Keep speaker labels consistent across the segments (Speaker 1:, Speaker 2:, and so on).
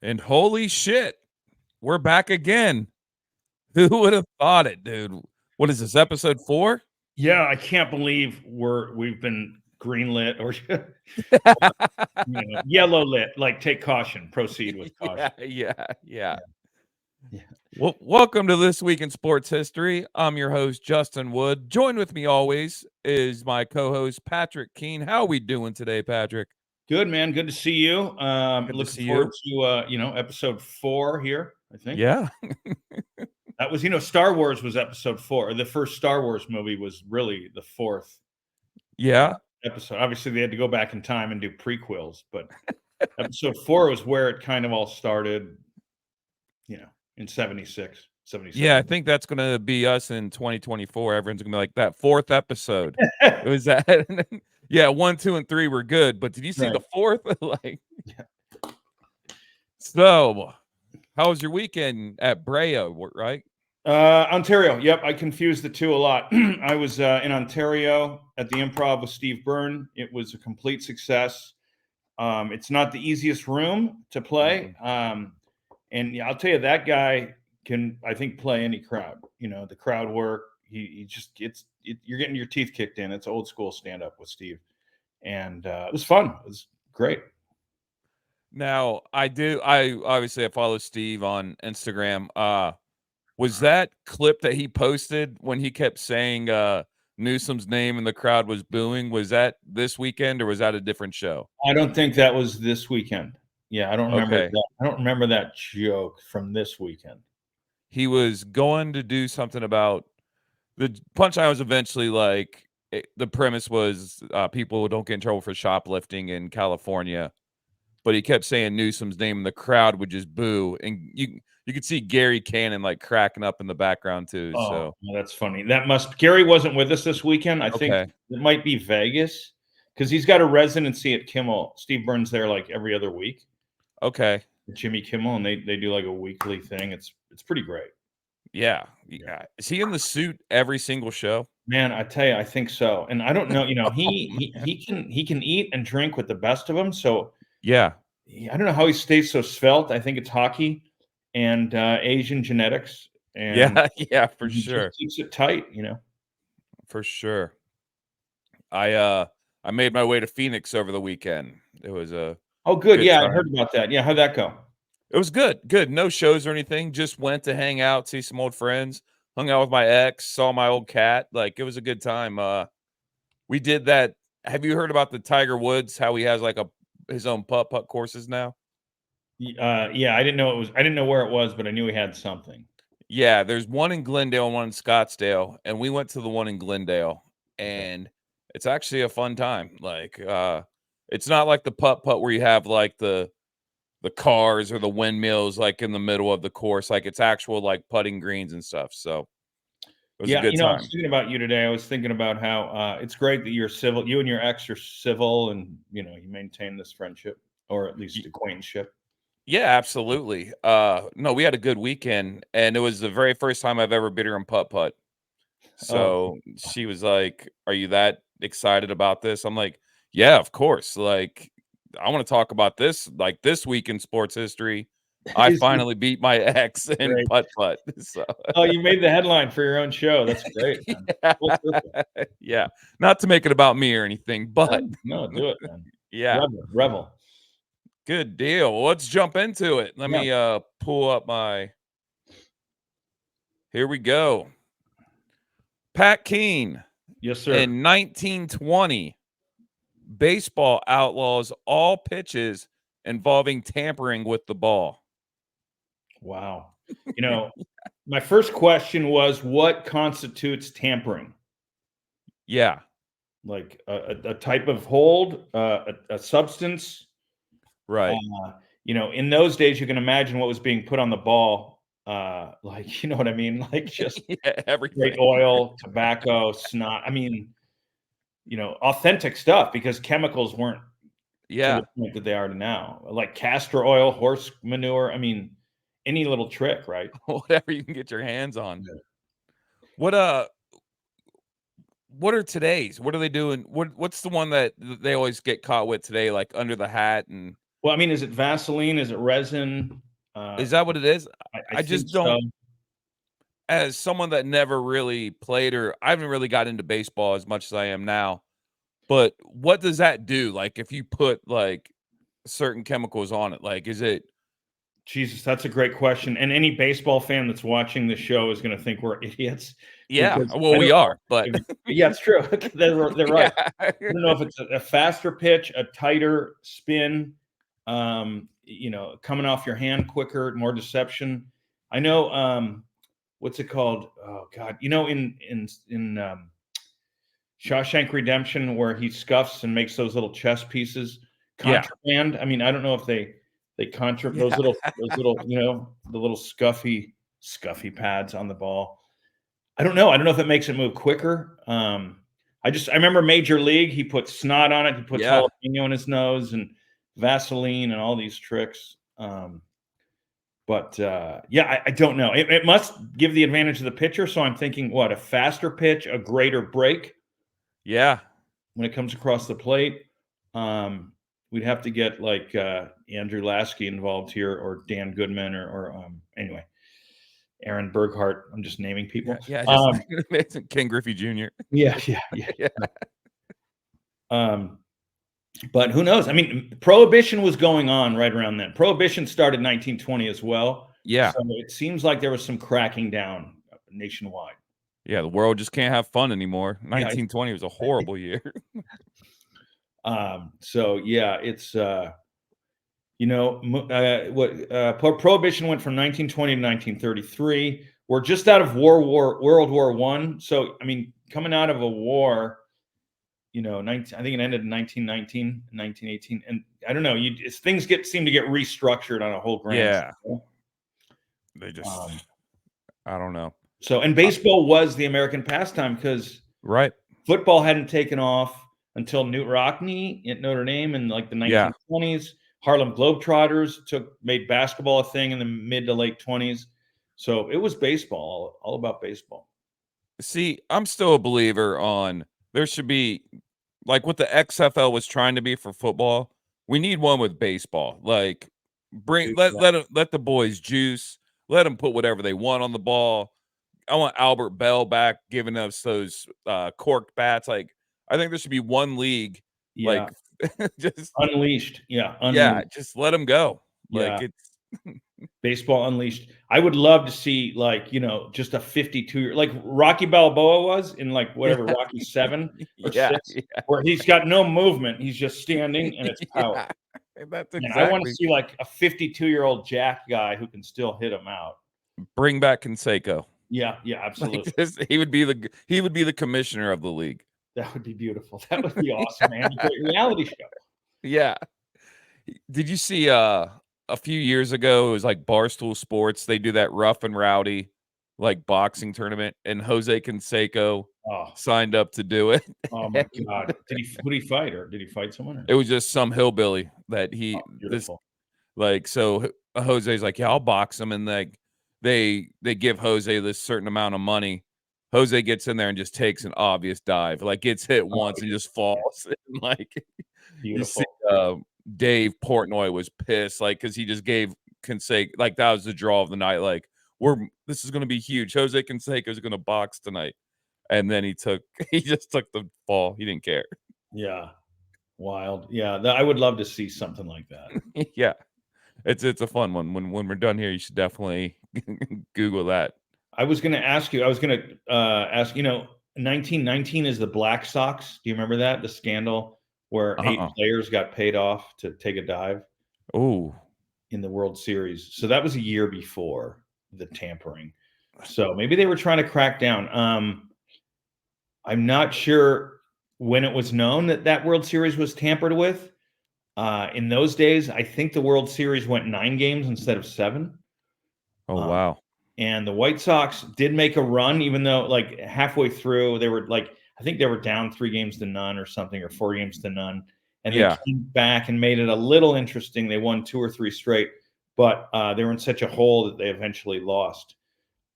Speaker 1: And holy shit, we're back again. Who would have thought it, dude? What is this, episode 4?
Speaker 2: Yeah, I can't believe we've been greenlit or yellow lit. Like take caution, proceed with caution.
Speaker 1: Yeah.
Speaker 2: Yeah.
Speaker 1: Well, welcome to This Week in Sports History. I'm your host, Justin Wood. Joined with me always is my co-host, Patrick Keene. How are we doing today, Patrick?
Speaker 2: Good, man. Good to see you.
Speaker 1: Good to
Speaker 2: Looking
Speaker 1: see
Speaker 2: forward
Speaker 1: you.
Speaker 2: to episode 4 here, I think.
Speaker 1: Yeah.
Speaker 2: That was, Star Wars was episode 4. The first Star Wars movie was really the 4th
Speaker 1: Yeah.
Speaker 2: episode. Obviously, they had to go back in time and do prequels, but episode 4 was where it kind of all started, in 76, 77.
Speaker 1: Yeah, I think that's gonna be us in 2024. Everyone's gonna be like, that 4th episode. It was that. Yeah, 1, 2, and 3 were good, but did you see
Speaker 2: Right.
Speaker 1: the 4th? Like,
Speaker 2: Yeah.
Speaker 1: so how was your weekend at Brea, right?
Speaker 2: Ontario. Yep, I confused the two a lot. I was in Ontario at the Improv with Steve Byrne. It was a complete success. It's not the easiest room to play, and yeah, I'll tell you, that guy can, I think, play any crowd. The crowd work. He just gets it, you're getting your teeth kicked in. It's old school stand up with Steve, and it was fun. It was great.
Speaker 1: Now, I obviously I follow Steve on Instagram. Was that clip that he posted when he kept saying Newsom's name and the crowd was booing, was that this weekend or was that a different show?
Speaker 2: I don't think that was this weekend. Yeah, I don't remember
Speaker 1: Okay.
Speaker 2: that. I don't remember that joke from this weekend.
Speaker 1: He was going to do something about the punchline was eventually like the premise was people don't get in trouble for shoplifting in California, but he kept saying Newsom's name and the crowd would just boo, and you could see Gary Cannon like cracking up in the background too.
Speaker 2: Oh,
Speaker 1: So
Speaker 2: well, that's funny. Gary wasn't with us this weekend. I think
Speaker 1: okay,
Speaker 2: it might be Vegas because he's got a residency at Kimmel. Steve Byrne's there like every other week.
Speaker 1: okay,
Speaker 2: Jimmy Kimmel, and they do like a weekly thing. It's pretty great.
Speaker 1: yeah. Is he in the suit every single show?
Speaker 2: Man, I tell you, I think so. And I don't know,
Speaker 1: Oh,
Speaker 2: he can eat and drink with the best of them. So
Speaker 1: yeah,
Speaker 2: I don't know how he stays so svelte. I think it's hockey and Asian genetics, and
Speaker 1: yeah, for
Speaker 2: he just
Speaker 1: sure,
Speaker 2: keeps it tight.
Speaker 1: for sure. I made my way to Phoenix over the weekend. It was a
Speaker 2: Oh, good.
Speaker 1: good
Speaker 2: Yeah, I heard
Speaker 1: time.
Speaker 2: about that. Yeah, how'd that go?
Speaker 1: It was good, good. No shows or anything. Just went to hang out, see some old friends, hung out with my ex, saw my old cat. Like it was a good time. We did that. Have you heard about the Tiger Woods? How he has like his own putt courses now?
Speaker 2: Yeah, I didn't know it was. I didn't know where it was, but I knew he had something.
Speaker 1: Yeah, there's one in Glendale and one in Scottsdale, and we went to the one in Glendale,
Speaker 2: Okay.
Speaker 1: and it's actually a fun time. Like, it's not like the putt where you have like the cars or the windmills like in the middle of the course. Like it's actual like putting greens and stuff. So it was a
Speaker 2: Yeah,
Speaker 1: good
Speaker 2: I was
Speaker 1: time.
Speaker 2: thinking about you today. I was thinking about how it's great that you're civil. You and your ex are civil, and you maintain this friendship or at least acquaintanceship.
Speaker 1: Yeah, absolutely. No, we had a good weekend, and it was the very first time I've ever beat her in putt.
Speaker 2: Oh,
Speaker 1: So she was like, "Are you that excited about this?" I'm like, "Yeah, of course. Like, I want to talk about this. Like this week in sports history, I
Speaker 2: is
Speaker 1: finally beat my ex in
Speaker 2: great.
Speaker 1: putt." So
Speaker 2: Oh, you made the headline for your own show. That's great, man.
Speaker 1: yeah,
Speaker 2: Full circle.
Speaker 1: yeah. Not to make it about me or anything, but
Speaker 2: No, do it, man.
Speaker 1: yeah,
Speaker 2: Revel.
Speaker 1: good deal. Well, let's jump into it. Let
Speaker 2: Yeah.
Speaker 1: me pull up my. Here we go. Pat Keene
Speaker 2: Yes, sir.
Speaker 1: in 1920. Baseball outlaws all pitches involving tampering with the ball.
Speaker 2: Wow. My first question was, what constitutes tampering?
Speaker 1: Yeah,
Speaker 2: Like a type of hold, a substance.
Speaker 1: right.
Speaker 2: In those days, you can imagine what was being put on the ball. Like, you know what I mean? Like just
Speaker 1: Yeah,
Speaker 2: straight
Speaker 1: everything.
Speaker 2: oil, tobacco, snot. I mean, authentic stuff because chemicals weren't to the
Speaker 1: Yeah,
Speaker 2: point that they are now. Like castor oil, horse manure. I mean, any little trick, right?
Speaker 1: whatever you can get your hands on.
Speaker 2: Yeah.
Speaker 1: What what are today's? What are they doing? What's the one that they always get caught with today, like under the hat and
Speaker 2: Well, I mean, is it Vaseline? Is it resin?
Speaker 1: Is that what it is?
Speaker 2: I
Speaker 1: I
Speaker 2: think
Speaker 1: just
Speaker 2: so.
Speaker 1: don't. As someone that never really played, or I haven't really got into baseball as much as I am now, but what does that do? Like, if you put like certain chemicals on it, like, is it?
Speaker 2: Jesus, that's a great question. And any baseball fan that's watching this show is going to think we're idiots
Speaker 1: Yeah,
Speaker 2: because
Speaker 1: well,
Speaker 2: I
Speaker 1: we
Speaker 2: don't know.
Speaker 1: are, but
Speaker 2: Yeah, it's true. They're right.
Speaker 1: yeah,
Speaker 2: I don't know if it's a faster pitch, a tighter spin, coming off your hand quicker, more deception. I know. What's it called? Oh God, in Shawshank Redemption, where he scuffs and makes those little chess pieces.
Speaker 1: yeah,
Speaker 2: Contraband. I mean, I don't know if they contra
Speaker 1: yeah,
Speaker 2: those little the little scuffy pads on the ball. I don't know. I don't know if it makes it move quicker. I remember Major League. He puts snot on it. He puts
Speaker 1: yeah,
Speaker 2: jalapeno in his nose and Vaseline and all these tricks. Yeah, I don't know. It must give the advantage to the pitcher. So I'm thinking, what, a faster pitch, a greater break
Speaker 1: yeah.
Speaker 2: when it comes across the plate. We'd have to get like Andrew Lasky involved here, or Dan Goodman, or anyway, Aaron Berghardt. I'm just naming
Speaker 1: Yeah,
Speaker 2: people.
Speaker 1: yeah, just Ken Griffey Jr.
Speaker 2: Yeah, yeah, yeah.
Speaker 1: Yeah,
Speaker 2: Um, but who knows? I mean, prohibition was going on right around then. Prohibition started 1920 as well.
Speaker 1: yeah,
Speaker 2: So it seems like there was some cracking down nationwide.
Speaker 1: yeah. The world just can't have fun anymore.
Speaker 2: Yeah.
Speaker 1: 1920 was a horrible year.
Speaker 2: So yeah, it's prohibition went from 1920 to 1933. We're just out of World War One. So I mean, coming out of a war, I think it ended in 1919, 1918, and I don't know. Things seem to get restructured on a whole grand
Speaker 1: Yeah,
Speaker 2: scale.
Speaker 1: they just,
Speaker 2: Um,
Speaker 1: I don't know.
Speaker 2: and baseball was the American pastime because
Speaker 1: Right?
Speaker 2: football hadn't taken off until Newt Rockne at Notre Dame in like the
Speaker 1: Yeah.
Speaker 2: 1920s. Harlem Globetrotters made basketball a thing in the mid to late 20s. So it was baseball, all about baseball.
Speaker 1: See, I'm still a believer on there should be like what the XFL was trying to be for football. We need one with baseball. Like bring let the boys juice. Let them put whatever they want on the ball. I want Albert Bell back giving us those corked bats. Like I think there should be one league.
Speaker 2: Yeah,
Speaker 1: Like just
Speaker 2: unleashed. Yeah,
Speaker 1: yeah,
Speaker 2: unleashed.
Speaker 1: just let them go. Like
Speaker 2: Yeah,
Speaker 1: it's
Speaker 2: baseball unleashed. I would love to see just a 52-year like Rocky Balboa was in like
Speaker 1: yeah,
Speaker 2: whatever Rocky 7 or
Speaker 1: yeah,
Speaker 2: 6, where he's got no movement. He's just standing and it's power.
Speaker 1: yeah. That's
Speaker 2: And I want to
Speaker 1: exactly.
Speaker 2: see like a 52-year-old Jack guy who can still hit him out.
Speaker 1: Bring back Canseco.
Speaker 2: Yeah, yeah,
Speaker 1: Like
Speaker 2: absolutely.
Speaker 1: he would be the commissioner of the league.
Speaker 2: That would be beautiful. That would be awesome, man. A great reality show.
Speaker 1: Yeah. Did you see a few years ago it was like Barstool Sports, they do that rough and rowdy like boxing tournament and Jose Canseco
Speaker 2: Oh,
Speaker 1: signed up to do it.
Speaker 2: oh my God. Who did he fight, or did he fight someone?
Speaker 1: It was just some hillbilly that
Speaker 2: Oh,
Speaker 1: this
Speaker 2: beautiful.
Speaker 1: like so Jose's like, "Yeah, I'll box him." And like they give Jose this certain amount of money. Jose gets in there and just takes an obvious dive, like gets hit
Speaker 2: Oh,
Speaker 1: once and just
Speaker 2: yeah,
Speaker 1: falls. And like you see,
Speaker 2: beautiful.
Speaker 1: Dave Portnoy was pissed, like because he just gave Canseco like that was the draw of the night. Like this is going to be huge. Jose Canseco is going to box tonight, and then he just took the fall. He didn't care.
Speaker 2: Yeah, wild. Yeah, I would love to see something like that.
Speaker 1: Yeah, it's a fun one. When we're done here, you should definitely Google that.
Speaker 2: I was going to ask you. I was going to ask. 1919 is the Black Sox. Do you remember that, the scandal where 8
Speaker 1: Uh-uh.
Speaker 2: players got paid off to take a dive
Speaker 1: Oh,
Speaker 2: in the World Series? So that was a year before the tampering. So maybe they were trying to crack down. I'm not sure when it was known that World Series was tampered with. In those days, I think the World Series went 9 games instead of 7.
Speaker 1: oh
Speaker 2: Um,
Speaker 1: wow.
Speaker 2: and the White Sox did make a run, even though like halfway through they were like, I think they were down 3 games to none or something, or 4 games to none. And they
Speaker 1: Yeah.
Speaker 2: came back and made it a little interesting. They won 2 or 3 straight, but they were in such a hole that they eventually lost.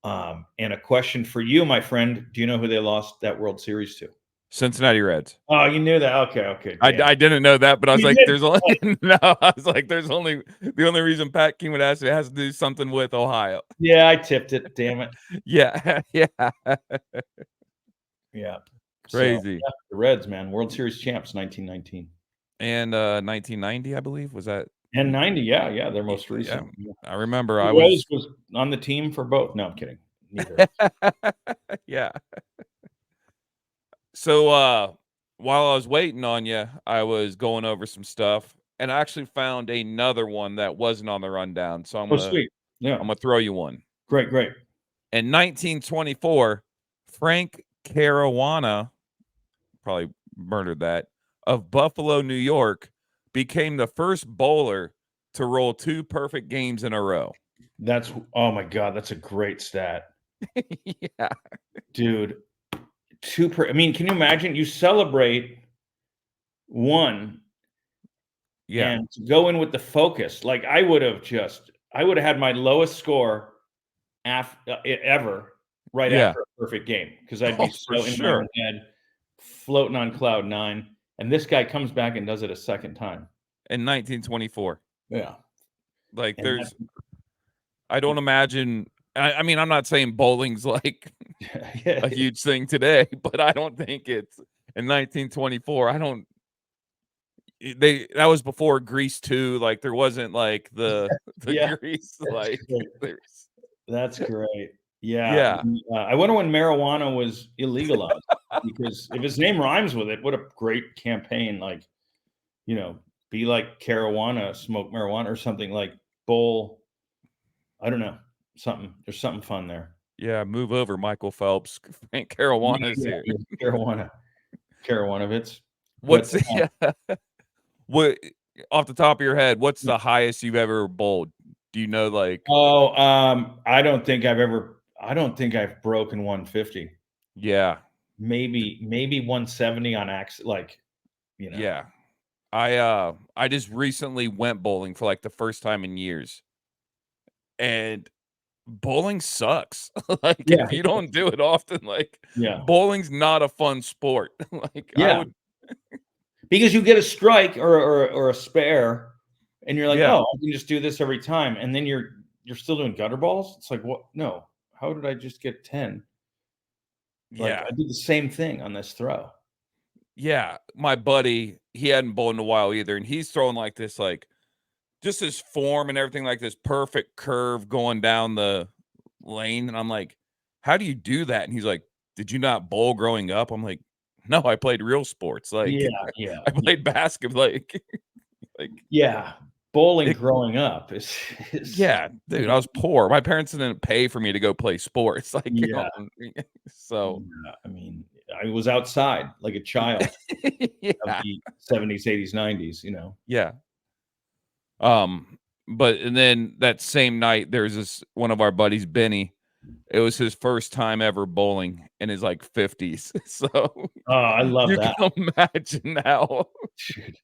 Speaker 2: And a question for you, my friend: do you know who they lost that World Series to?
Speaker 1: Cincinnati Reds.
Speaker 2: Oh, you knew that. Okay. Damn.
Speaker 1: I didn't know that, but I was
Speaker 2: You
Speaker 1: like,
Speaker 2: did.
Speaker 1: there's only no. I was like, there's only the only reason Pat King would ask me has to do something with Ohio.
Speaker 2: Yeah, I tipped it. Damn it.
Speaker 1: Yeah, yeah,
Speaker 2: Yeah. So
Speaker 1: crazy.
Speaker 2: yeah, the Reds, man, World Series champs, 1919
Speaker 1: And 1990, I believe, was that?
Speaker 2: and 90. Yeah, their most
Speaker 1: Yeah,
Speaker 2: recent. Yeah.
Speaker 1: I remember. I
Speaker 2: Rose
Speaker 1: was.
Speaker 2: was on the team for both. No, I'm kidding. Neither.
Speaker 1: Yeah. So while I was waiting on you, I was going over some stuff, and I actually found another one that wasn't on the rundown. So
Speaker 2: Oh, sweet. Yeah.
Speaker 1: I'm gonna throw you one.
Speaker 2: Great.
Speaker 1: In 1924, Frank Caruana, probably murdered that, of Buffalo, New York, became the first bowler to roll 2 perfect games in a row.
Speaker 2: Oh my God, that's a great stat.
Speaker 1: Yeah.
Speaker 2: Dude. I mean, can you imagine? You celebrate one
Speaker 1: Yeah.
Speaker 2: and to go in with the focus. Like I would have had my lowest score ever right
Speaker 1: Yeah.
Speaker 2: after a perfect game because I'd
Speaker 1: Oh,
Speaker 2: be
Speaker 1: for
Speaker 2: so in my
Speaker 1: sure.
Speaker 2: own head, floating on cloud nine. And this guy comes back and does it a second time.
Speaker 1: In 1924.
Speaker 2: Yeah.
Speaker 1: Like
Speaker 2: And
Speaker 1: I don't imagine I mean, I'm not saying bowling's like
Speaker 2: yeah.
Speaker 1: a huge thing today, but I don't think it's in 1924. I don't that was before Grease 2, like there wasn't like the
Speaker 2: Yeah.
Speaker 1: Grease
Speaker 2: That's
Speaker 1: like
Speaker 2: great.
Speaker 1: there's
Speaker 2: That's great. Yeah.
Speaker 1: yeah.
Speaker 2: I wonder when marijuana was illegalized because if his name rhymes with it, what a great campaign. Like, be like Caruana, smoke marijuana or something like bowl. I don't know. There's something fun there.
Speaker 1: Yeah, move over, Michael Phelps. Frank Caruana's here.
Speaker 2: Yeah, Caruanavitz.
Speaker 1: What's
Speaker 2: But
Speaker 1: yeah. What off the top of your head, what's the highest you've ever bowled? Do you know like
Speaker 2: I don't think I've broken 150.
Speaker 1: yeah.
Speaker 2: Maybe 170 on accident, like,
Speaker 1: Yeah. I just recently went bowling for like the first time in years. And bowling sucks. Like
Speaker 2: yeah,
Speaker 1: if you don't do it often, like
Speaker 2: yeah,
Speaker 1: bowling's not a fun sport. Like I
Speaker 2: yeah.
Speaker 1: would
Speaker 2: Because you get a strike or a spare, and you're like,
Speaker 1: yeah.
Speaker 2: "Oh, I can just do this every time," and then you're still doing gutter balls? It's like, "What? No. How did I just get 10?" Like,
Speaker 1: Yeah.
Speaker 2: I did the same thing on this throw.
Speaker 1: Yeah. My buddy, he hadn't bowled in a while either, and he's throwing like this like just his form and everything like this perfect curve going down the lane. And I'm like, how do you do that? And he's like, did you not bowl growing up? I'm like, no, I played real sports. Like
Speaker 2: Yeah, yeah,
Speaker 1: I
Speaker 2: yeah.
Speaker 1: played basketball. Like
Speaker 2: Yeah. Bowling
Speaker 1: it,
Speaker 2: growing up is
Speaker 1: yeah, dude, I was poor. My parents didn't pay for me to go play sports. Like,
Speaker 2: yeah,
Speaker 1: so
Speaker 2: yeah. I mean, I was outside like a child of
Speaker 1: yeah,
Speaker 2: the 70s, 80s, 90s,
Speaker 1: yeah. But and then that same night, there's this one of our buddies, Benny. It was his first time ever bowling in his like 50s. So
Speaker 2: Oh, I love
Speaker 1: you
Speaker 2: that.
Speaker 1: can imagine how
Speaker 2: Dude.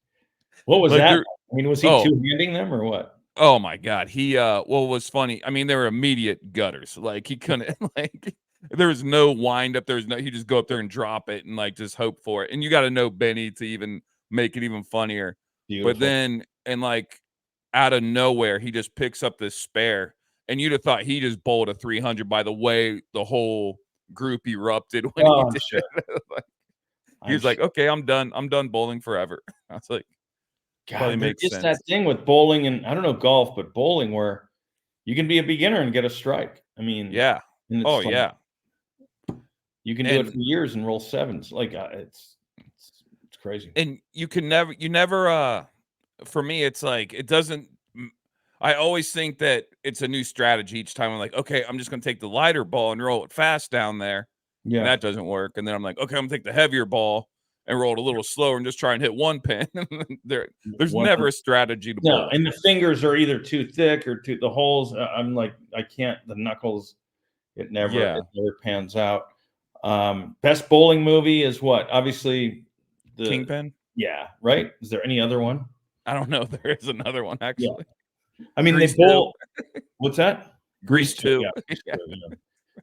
Speaker 2: What was
Speaker 1: like
Speaker 2: that?
Speaker 1: there
Speaker 2: I mean, was he
Speaker 1: oh
Speaker 2: two-handing them or what?
Speaker 1: oh my god. He what was funny, I mean, they were immediate gutters. Like he couldn't like there was no wind up, there's no he just go up there and drop it and like just hope for it. And you gotta know Benny to even make it even funnier. But
Speaker 2: Beautiful.
Speaker 1: then and like out of nowhere, he just picks up this spare, and you'd have thought he just bowled a 300 by the way the whole group erupted when he
Speaker 2: Oh, I'm
Speaker 1: did
Speaker 2: sure.
Speaker 1: it. Like, he
Speaker 2: I'm
Speaker 1: was
Speaker 2: sure.
Speaker 1: like, "Okay, I'm done. I'm done bowling forever." I was like, "Probably
Speaker 2: God, there
Speaker 1: makes
Speaker 2: is that
Speaker 1: sense."
Speaker 2: thing with bowling and I don't know golf, but bowling where you can be a beginner and get a strike. I mean,
Speaker 1: Yeah.
Speaker 2: and
Speaker 1: Oh
Speaker 2: it's like
Speaker 1: yeah.
Speaker 2: you can do it
Speaker 1: And
Speaker 2: for years and roll sevens. Like it's crazy.
Speaker 1: you never for me it's like it doesn't I always think that it's a new strategy each time. I'm like, okay, I'm just gonna take the lighter ball and roll it fast down there. And
Speaker 2: Yeah.
Speaker 1: that doesn't work. And then I'm like, okay, I'm gonna take the heavier ball and roll it a little slower and just try and hit one pin. There's
Speaker 2: One
Speaker 1: never a strategy to
Speaker 2: No,
Speaker 1: bowl.
Speaker 2: and the fingers are either too thick or the holes. I'm like, I can't. The knuckles, it
Speaker 1: Yeah.
Speaker 2: never pans out. Best bowling movie is what? Obviously, the
Speaker 1: Kingpin?
Speaker 2: yeah, right. Is there any other one?
Speaker 1: I don't know. There is another one
Speaker 2: Yeah,
Speaker 1: actually.
Speaker 2: I mean they
Speaker 1: Grease 2.
Speaker 2: bowl. What's that?
Speaker 1: Grease
Speaker 2: Grease 2.
Speaker 1: 2.
Speaker 2: Yeah, Grease
Speaker 1: Yeah.
Speaker 2: 2. Yeah.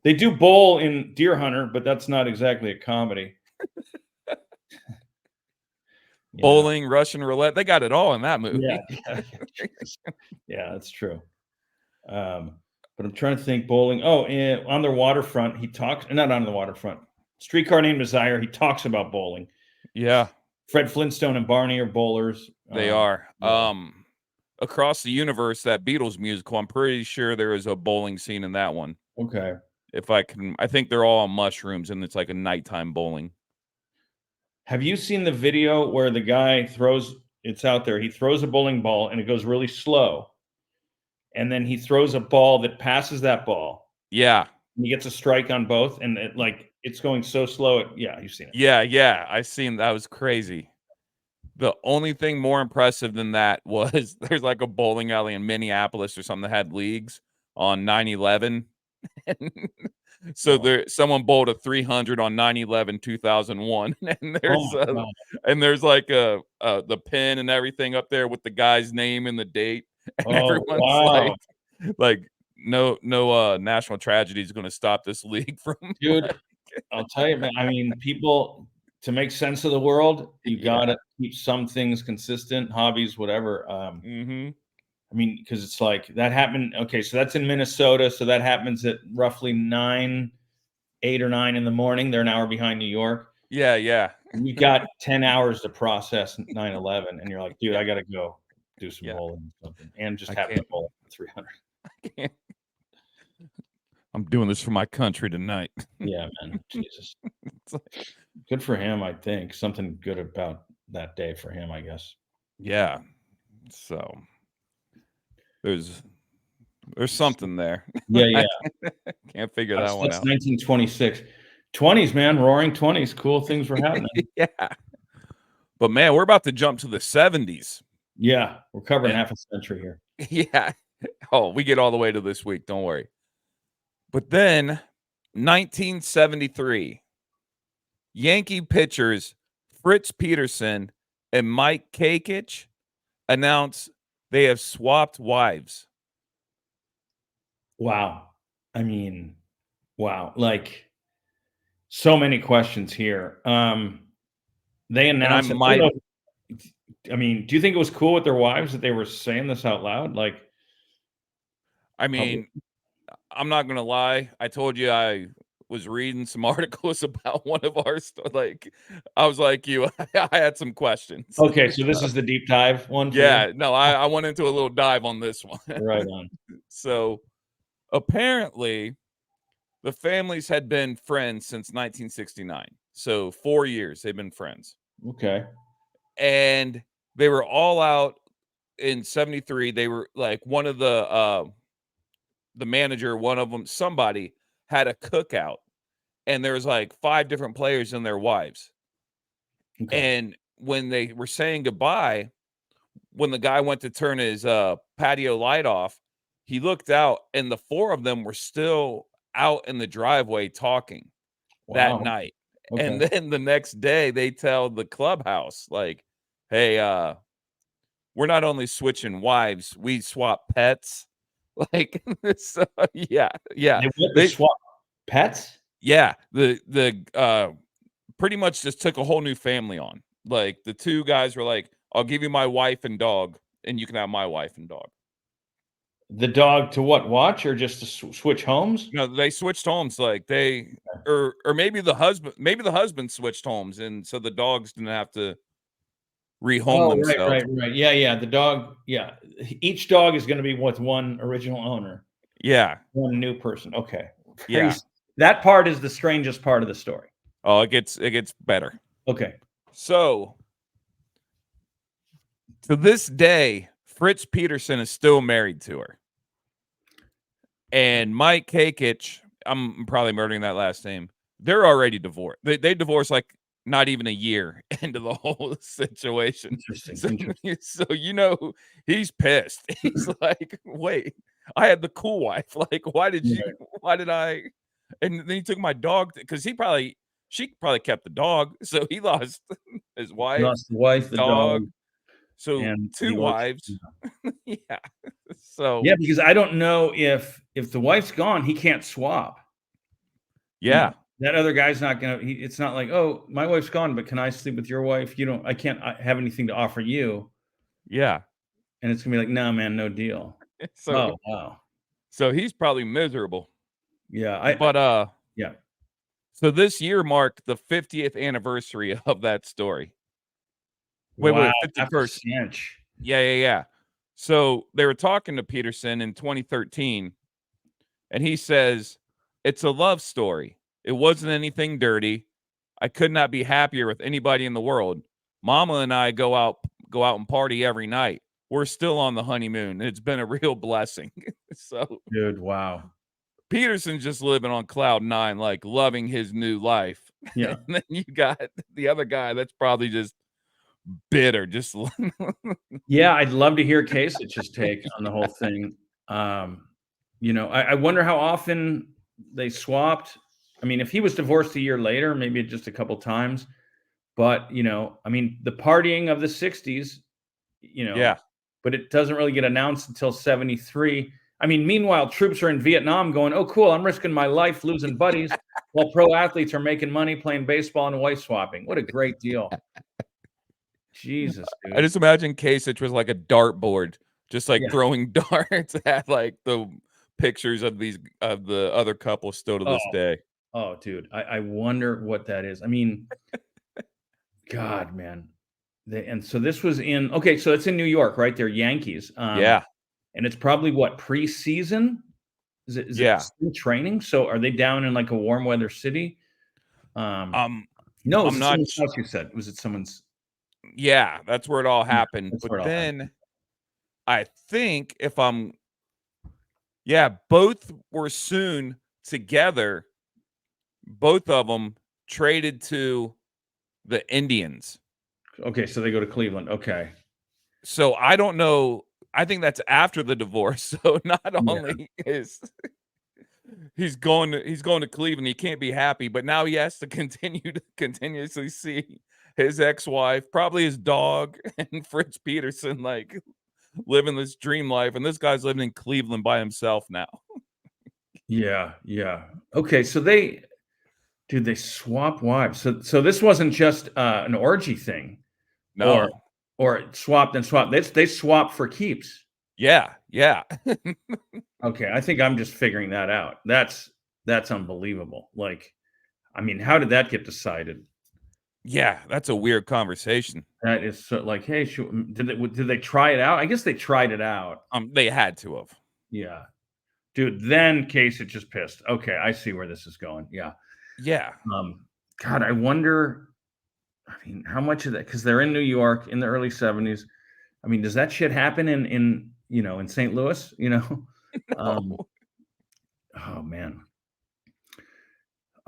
Speaker 2: They do bowl in Deer Hunter, but that's not exactly a comedy.
Speaker 1: Bowling, Russian roulette. They got it all in that
Speaker 2: Yeah.
Speaker 1: movie.
Speaker 2: Yeah, that's true. But I'm trying to think bowling. Oh, and on the waterfront, he talks not on the waterfront. Streetcar Named Desire, he talks about bowling.
Speaker 1: Yeah,
Speaker 2: Fred Flintstone and Barney are bowlers.
Speaker 1: they are.
Speaker 2: Yeah.
Speaker 1: Across the Universe, that Beatles musical, I'm pretty sure there is a bowling scene in that one.
Speaker 2: Okay.
Speaker 1: I think they're all on mushrooms and it's like a nighttime bowling.
Speaker 2: Have you seen the video where the guy throws it's out there, he throws a bowling ball and it goes really slow, and then he throws a ball that passes that ball,
Speaker 1: Yeah.
Speaker 2: and he gets a strike on both, and it's going so slow. Yeah, you've seen it.
Speaker 1: Yeah. I seen that was crazy. The only thing more impressive than that was there's like a bowling alley in Minneapolis or something that had leagues on 9/11. So
Speaker 2: Oh.
Speaker 1: someone bowled a 300 on 9/11/2001, and
Speaker 2: Oh my god.
Speaker 1: there's like the pin and everything up there with the guy's name and the date, and
Speaker 2: Oh,
Speaker 1: everyone's
Speaker 2: wow.
Speaker 1: like no national tragedy is going to stop this league from
Speaker 2: Dude,
Speaker 1: like,
Speaker 2: I'll tell you, man, I mean, people to make sense of the world, you
Speaker 1: yeah.
Speaker 2: gotta keep some things consistent, hobbies, whatever.
Speaker 1: Mhm.
Speaker 2: I mean, because it's like that happened. Okay, so that's in Minnesota. So that happens at roughly 9, 8 or 9 in the morning. They're an hour behind New York.
Speaker 1: Yeah.
Speaker 2: You got 10 hours to process 9/11, and you're like, dude,
Speaker 1: Yeah.
Speaker 2: I gotta go do some
Speaker 1: Yeah.
Speaker 2: bowling or something, and just
Speaker 1: I
Speaker 2: happen to
Speaker 1: can't.
Speaker 2: bowl 300.
Speaker 1: I can't. I'm doing this for my country tonight.
Speaker 2: Yeah, man. Jesus.
Speaker 1: It's like,
Speaker 2: Good for him, I think. Something good about that day for him, I guess.
Speaker 1: yeah. So there's something there.
Speaker 2: Yeah,
Speaker 1: I
Speaker 2: yeah.
Speaker 1: can't figure that one
Speaker 2: That's
Speaker 1: out.
Speaker 2: 1926. 20s, man, roaring 20s. Cool things were happening.
Speaker 1: Yeah. But man, we're about to jump to the 70s.
Speaker 2: Yeah, we're covering
Speaker 1: And
Speaker 2: half a century here.
Speaker 1: yeah. Oh, we get all the way to this week, don't worry. But then 1973, Yankee pitchers Fritz Peterson and Mike Kakich announce they have swapped wives.
Speaker 2: Wow. I mean, wow. Like, so many questions here. They
Speaker 1: And I
Speaker 2: announced it. I don't
Speaker 1: might
Speaker 2: know. I mean, do you think it was cool with their wives that they were saying this out loud? Like,
Speaker 1: I
Speaker 2: public?
Speaker 1: mean, I'm not gonna lie. I told you I was reading some articles about one of our like I was like you, I had some questions.
Speaker 2: Okay, so this is the deep dive one for you?
Speaker 1: Yeah, no, I went into a little dive on this one.
Speaker 2: Right on.
Speaker 1: So apparently the families had been friends since 1969. So 4 years they've been friends.
Speaker 2: Okay.
Speaker 1: And they were all out in 73. They were like one of the manager, one of them, somebody had a cookout and there was like 5 different players and their wives.
Speaker 2: Okay.
Speaker 1: And when they were saying goodbye, when the guy went to turn his patio light off, he looked out and the 4 of them were still out in the driveway talking that
Speaker 2: Wow.
Speaker 1: night. And
Speaker 2: Okay.
Speaker 1: then the next day they tell the clubhouse like, "Hey, we're not only switching wives, we swap pets." Like, so yeah.
Speaker 2: They what? They
Speaker 1: They
Speaker 2: swap pets?
Speaker 1: Yeah, pretty much just took a whole new family on. Like, the 2 guys were like, "I'll give you my wife and dog, and you can have my wife and dog."
Speaker 2: The dog to what? Watch or just to switch homes?
Speaker 1: No, they switched homes, like, they or maybe the husband switched homes, and so the dogs didn't have to rehome
Speaker 2: Oh, right,
Speaker 1: themselves.
Speaker 2: right, right. Yeah, yeah. The dog. Yeah. Each dog is going to be with one original owner,
Speaker 1: Yeah,
Speaker 2: one new person. Okay. Very.
Speaker 1: yeah.
Speaker 2: That part is the strangest part of the story.
Speaker 1: Oh, it gets better.
Speaker 2: Okay.
Speaker 1: So, to this day, Fritz Peterson is still married to her. And Mike Kakich, I'm probably murdering that last name. They're already divorced. They divorced like not even a year into the whole situation.
Speaker 2: Interesting.
Speaker 1: So,
Speaker 2: Interesting.
Speaker 1: so he's pissed. He's like, wait, I had the cool wife. Like,
Speaker 2: Right.
Speaker 1: why did I? And then he took my dog because she probably kept the dog. So he lost his
Speaker 2: He
Speaker 1: wife,
Speaker 2: lost the wife, the
Speaker 1: dog.
Speaker 2: dog,
Speaker 1: So
Speaker 2: and
Speaker 1: 2
Speaker 2: he lost.
Speaker 1: wives. Yeah. So
Speaker 2: Yeah, because I don't know if the wife's gone, he can't swap. You
Speaker 1: yeah.
Speaker 2: know, that other guy's not gonna. It's not like, oh, my wife's gone, but can I sleep with your wife? You don't. I can't have anything to offer you.
Speaker 1: Yeah.
Speaker 2: And it's gonna be like, no, man, no deal.
Speaker 1: So
Speaker 2: Oh wow,
Speaker 1: so he's probably miserable.
Speaker 2: yeah,
Speaker 1: But
Speaker 2: yeah.
Speaker 1: so this year marked the 50th anniversary of that story.
Speaker 2: Wow,
Speaker 1: Wait,
Speaker 2: that's a
Speaker 1: 51st.
Speaker 2: cinch.
Speaker 1: Yeah. So they were talking to Peterson in 2013, and he says, "It's a love story. It wasn't anything dirty. I could not be happier with anybody in the world. Mama and I go out and party every night. We're still on the honeymoon. It's been a real blessing." So
Speaker 2: Dude, wow.
Speaker 1: Peterson's just living on cloud nine, like loving his new life.
Speaker 2: Yeah.
Speaker 1: And then you got the other guy that's probably just bitter, just
Speaker 2: Yeah, I'd love to hear Kasich's take on the whole thing. Um, I wonder how often they swapped. I mean, if he was divorced a year later, maybe just a couple times. But, I mean, the partying of the 60s, you know,
Speaker 1: yeah.
Speaker 2: but it doesn't really get announced until 73. I mean, meanwhile, troops are in Vietnam going, oh, cool, I'm risking my life losing buddies while pro athletes are making money playing baseball and wife swapping. What a great deal. Jesus,
Speaker 1: I
Speaker 2: dude.
Speaker 1: just imagine Kasich was like a dartboard, just like
Speaker 2: Yeah.
Speaker 1: throwing darts at like the pictures of the other couple still to
Speaker 2: Oh,
Speaker 1: this day.
Speaker 2: oh, dude. I wonder what that is. I mean, God, man. And so this was in okay, so it's in New York, right? They're Yankees.
Speaker 1: Yeah.
Speaker 2: And it's probably what preseason? Is it
Speaker 1: Yeah.
Speaker 2: spring training? So are they down in like a warm weather city? Um,
Speaker 1: Um,
Speaker 2: no, was
Speaker 1: I'm
Speaker 2: it
Speaker 1: not
Speaker 2: someone's house you said? Was it someone's
Speaker 1: yeah, that's where it all
Speaker 2: yeah,
Speaker 1: happened.
Speaker 2: that's
Speaker 1: But
Speaker 2: where it all happened.
Speaker 1: then I think if I'm yeah, both were soon together. Both of them traded to the Indians.
Speaker 2: Okay, so they go to Cleveland. Okay.
Speaker 1: So I don't know. I think that's after the divorce. So not
Speaker 2: Yeah.
Speaker 1: only is he's going to Cleveland, he can't be happy, but now he has to continue to continuously see his ex-wife, probably his dog, and Fritz Peterson like living this dream life. And this guy's living in Cleveland by himself now.
Speaker 2: Yeah, yeah. Okay, so they swap wives. So this wasn't just an orgy thing or
Speaker 1: No.
Speaker 2: swapped and swapped. They swapped for keeps.
Speaker 1: Yeah.
Speaker 2: Okay, I think I'm just figuring that out. That's unbelievable. Like, I mean, how did that get decided?
Speaker 1: Yeah, that's a weird conversation.
Speaker 2: That is so, like, hey, did they try it out? I guess they tried it out.
Speaker 1: They had to have.
Speaker 2: Yeah, dude. Then Kasich just pissed. Okay, I see where this is going. Yeah.
Speaker 1: Yeah.
Speaker 2: Um, God, I wonder. I mean, how much of that? Because they're in New York in the early '70s. I mean, does that shit happen in St. Louis? Um,
Speaker 1: No.
Speaker 2: oh man.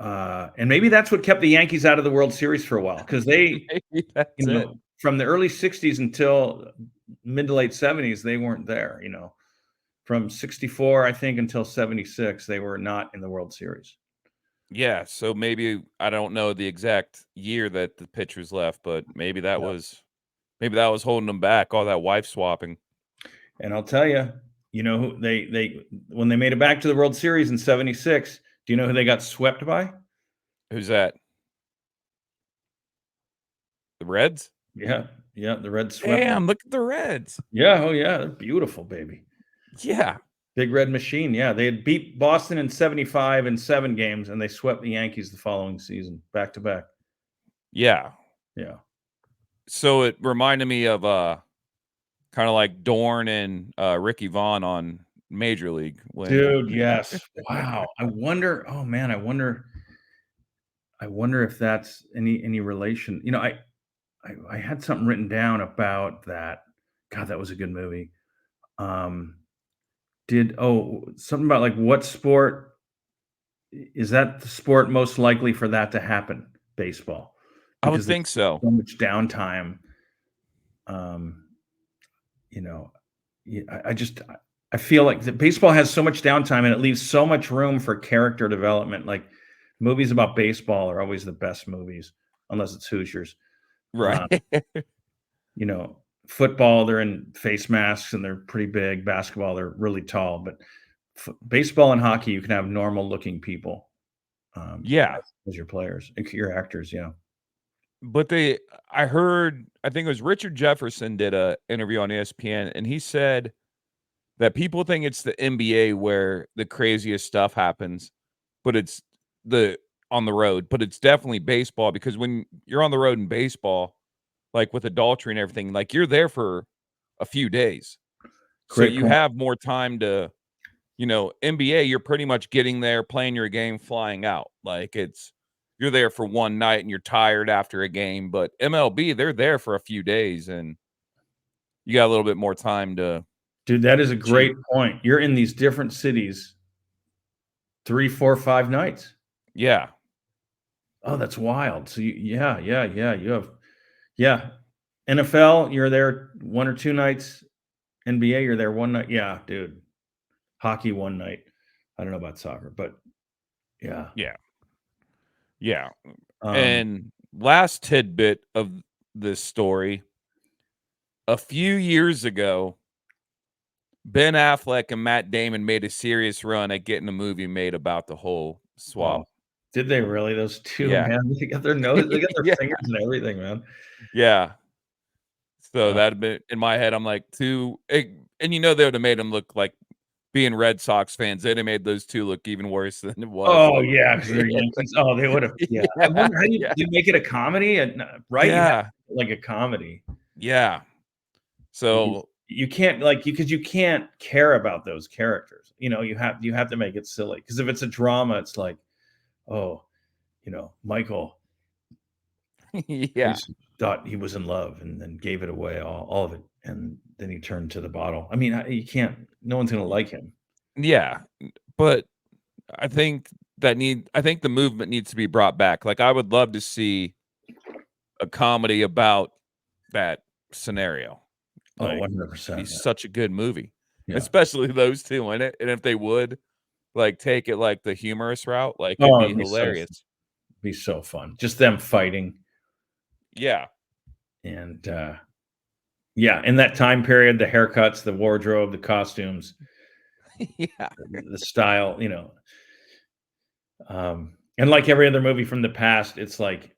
Speaker 2: And maybe that's what kept the Yankees out of the World Series for a while because they,
Speaker 1: Maybe that's it.
Speaker 2: from the early '60s until mid to late '70s, they weren't there. From '64, I think, until '76, they were not in the World Series.
Speaker 1: Yeah, so maybe I don't know the exact year that the pitchers left, but
Speaker 2: Yeah.
Speaker 1: maybe that was holding them back, all that wife swapping.
Speaker 2: And I'll tell you, who they when they made it back to the World Series in '76, do you know who they got swept by?
Speaker 1: Who's that? The Reds?
Speaker 2: Yeah, yeah, the Reds swept them.
Speaker 1: Damn, look at the Reds.
Speaker 2: Yeah, oh yeah, they're beautiful, baby.
Speaker 1: Yeah.
Speaker 2: Big Red Machine. Yeah, they had beat Boston in '75 in 7 games, and they swept the Yankees the following season, back to back.
Speaker 1: Yeah.
Speaker 2: Yeah.
Speaker 1: So it reminded me of kind of like Dorn and Ricky Vaughn on Major League when
Speaker 2: Dude, yes. Wow. I wonder, oh man, I wonder if that's any relation. I had something written down about that. God, that was a good movie. Um, something about like what sport is that the sport most likely for that to happen? Baseball,
Speaker 1: I would
Speaker 2: because
Speaker 1: think
Speaker 2: it's
Speaker 1: so.
Speaker 2: so much downtime. Um, you know, I feel like the baseball has so much downtime and it leaves so much room for character development. Like movies about baseball are always the best movies, unless it's Hoosiers.
Speaker 1: Right.
Speaker 2: Uh, Football, they're in face masks and they're pretty big. Basketball, they're really tall. But baseball and hockey, you can have normal looking people.
Speaker 1: Yeah.
Speaker 2: as your players, your actors. Yeah.
Speaker 1: But I heard, I think it was Richard Jefferson did a interview on ESPN, and he said that people think it's the NBA where the craziest stuff happens, but it's the on the road, but it's definitely baseball because when you're on the road in baseball, like with adultery and everything, like you're there for a few days. So
Speaker 2: Great
Speaker 1: you
Speaker 2: point.
Speaker 1: have more time to, NBA, you're pretty much getting there, playing your game, flying out. Like you're there for one night and you're tired after a game, but MLB, they're there for a few days and you got a little bit more time to
Speaker 2: Dude, that is a
Speaker 1: cheat.
Speaker 2: great point. You're in these different cities 3, 4, 5 nights.
Speaker 1: Yeah.
Speaker 2: Oh, that's wild. So yeah, yeah, yeah. You have, yeah. NFL, you're there 1 or 2 nights. NBA, you're there 1 night. Yeah, dude. Hockey 1 night. I don't know about soccer, but yeah.
Speaker 1: Yeah. Yeah.
Speaker 2: Um,
Speaker 1: And last tidbit of this story, a few years ago, Ben Affleck and Matt Damon made a serious run at getting a movie made about the whole
Speaker 2: oh,
Speaker 1: swap.
Speaker 2: did they really? Those 2,
Speaker 1: Yeah.
Speaker 2: man. They got their nose, they got their
Speaker 1: Yeah.
Speaker 2: fingers and everything, man.
Speaker 1: Yeah. So
Speaker 2: Uh,
Speaker 1: that'd been in my head. I'm like, and they would have made them look like being Red Sox fans. They'd have made those two look even worse than it was.
Speaker 2: oh,
Speaker 1: Like,
Speaker 2: yeah, because 'cause they're Yankees. Oh, they would have, yeah. I
Speaker 1: yeah,
Speaker 2: wonder how
Speaker 1: yeah,
Speaker 2: you make it a comedy and right? You have
Speaker 1: yeah,
Speaker 2: like a comedy.
Speaker 1: yeah.
Speaker 2: Because
Speaker 1: So
Speaker 2: you can't because you can't care about those characters. You have to make it silly. Because if it's a drama, it's like, oh, Michael, he
Speaker 1: yeah,
Speaker 2: thought he was in love and then gave it away, all of it, and then he turned to the bottle. I mean, you can't. No one's gonna like him.
Speaker 1: yeah. But I think the movement needs to be brought back. Like I would love to see a comedy about that scenario.
Speaker 2: Oh,
Speaker 1: Like, be
Speaker 2: 100%.
Speaker 1: such a good movie,
Speaker 2: Yeah.
Speaker 1: especially those two in it. And if they would like take it like the humorous route, like it'd
Speaker 2: Oh,
Speaker 1: be
Speaker 2: it'd
Speaker 1: hilarious.
Speaker 2: be so fun. Just them fighting
Speaker 1: Yeah,
Speaker 2: and yeah, in that time period, the haircuts, the wardrobe, the costumes,
Speaker 1: yeah,
Speaker 2: the style, and like every other movie from the past, it's like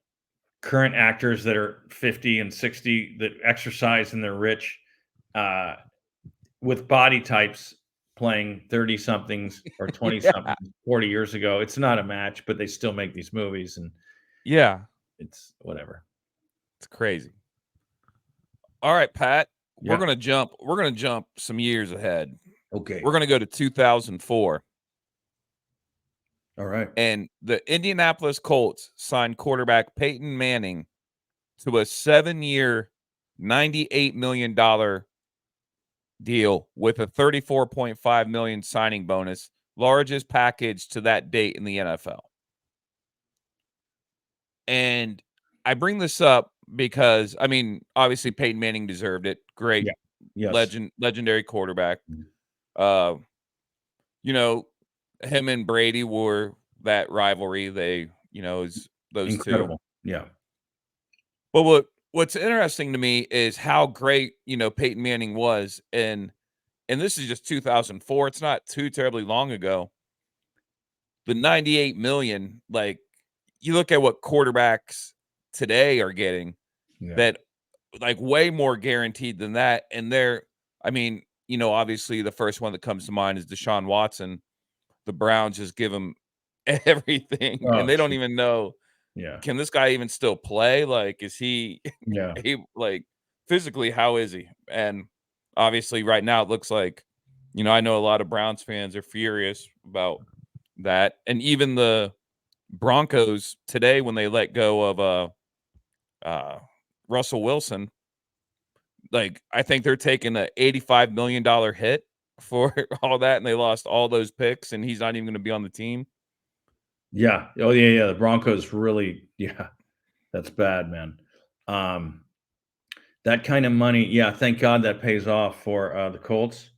Speaker 2: current actors that are 50 and 60 that exercise and they're rich, uh, with body types playing 30 somethings or 20
Speaker 1: yeah,
Speaker 2: somethings 40 years ago. It's not a match, but they still make these movies and
Speaker 1: yeah.
Speaker 2: it's whatever.
Speaker 1: It's crazy. All right, Pat. We're
Speaker 2: Yeah.
Speaker 1: gonna jump. We're gonna jump some years ahead.
Speaker 2: Okay.
Speaker 1: We're gonna go to 2004,
Speaker 2: All right.
Speaker 1: and the Indianapolis Colts signed quarterback Peyton Manning to a 7-year, $98 million deal with a 34.5 million signing bonus, largest package to that date in the NFL. And I bring this up because I mean, obviously Peyton Manning deserved it. Great
Speaker 2: Yeah. Yes.
Speaker 1: legendary quarterback. Uh, you know, him and Brady were that rivalry. They, is those two.
Speaker 2: Incredible. Yeah.
Speaker 1: But what's interesting to me is how great, Peyton Manning was. And this is just 2004. It's not too terribly long ago. The 98 million, like you look at what quarterbacks today are getting
Speaker 2: Yeah.
Speaker 1: that like way more guaranteed than that. And I mean, obviously the first one that comes to mind is Deshaun Watson. The Browns just give him everything and
Speaker 2: Oh,
Speaker 1: they don't
Speaker 2: gee.
Speaker 1: even know,
Speaker 2: Yeah.
Speaker 1: can this guy even still play? Like, is he,
Speaker 2: Yeah.
Speaker 1: he like physically, how is he? And obviously right now it looks like, I know a lot of Browns fans are furious about that. And even the Broncos today, when they let go of Russell Wilson, like I think they're taking a $85 million hit for all that, and they lost all those picks, and he's not even going to be on the team.
Speaker 2: Yeah. Oh, yeah, yeah. The Broncos really, yeah, that's bad, man. Um, that kind of money, yeah, thank God that pays off for the Colts.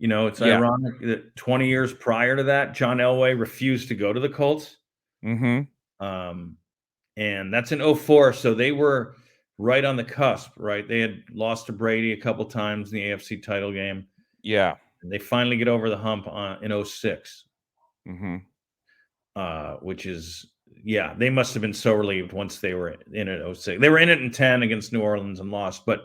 Speaker 2: It's
Speaker 1: Yeah.
Speaker 2: ironic that 20 years prior to that, John Elway refused to go to the Colts.
Speaker 1: Mm-hmm.
Speaker 2: Um, and that's in '04. So they were right on the cusp, right? They had lost to Brady a couple times in the AFC title game.
Speaker 1: Yeah.
Speaker 2: And they finally get over the hump in '06.
Speaker 1: Mm-hmm.
Speaker 2: which is, yeah, they must have been so relieved once they were in it. 06. They were in it in 10 against New Orleans and lost, but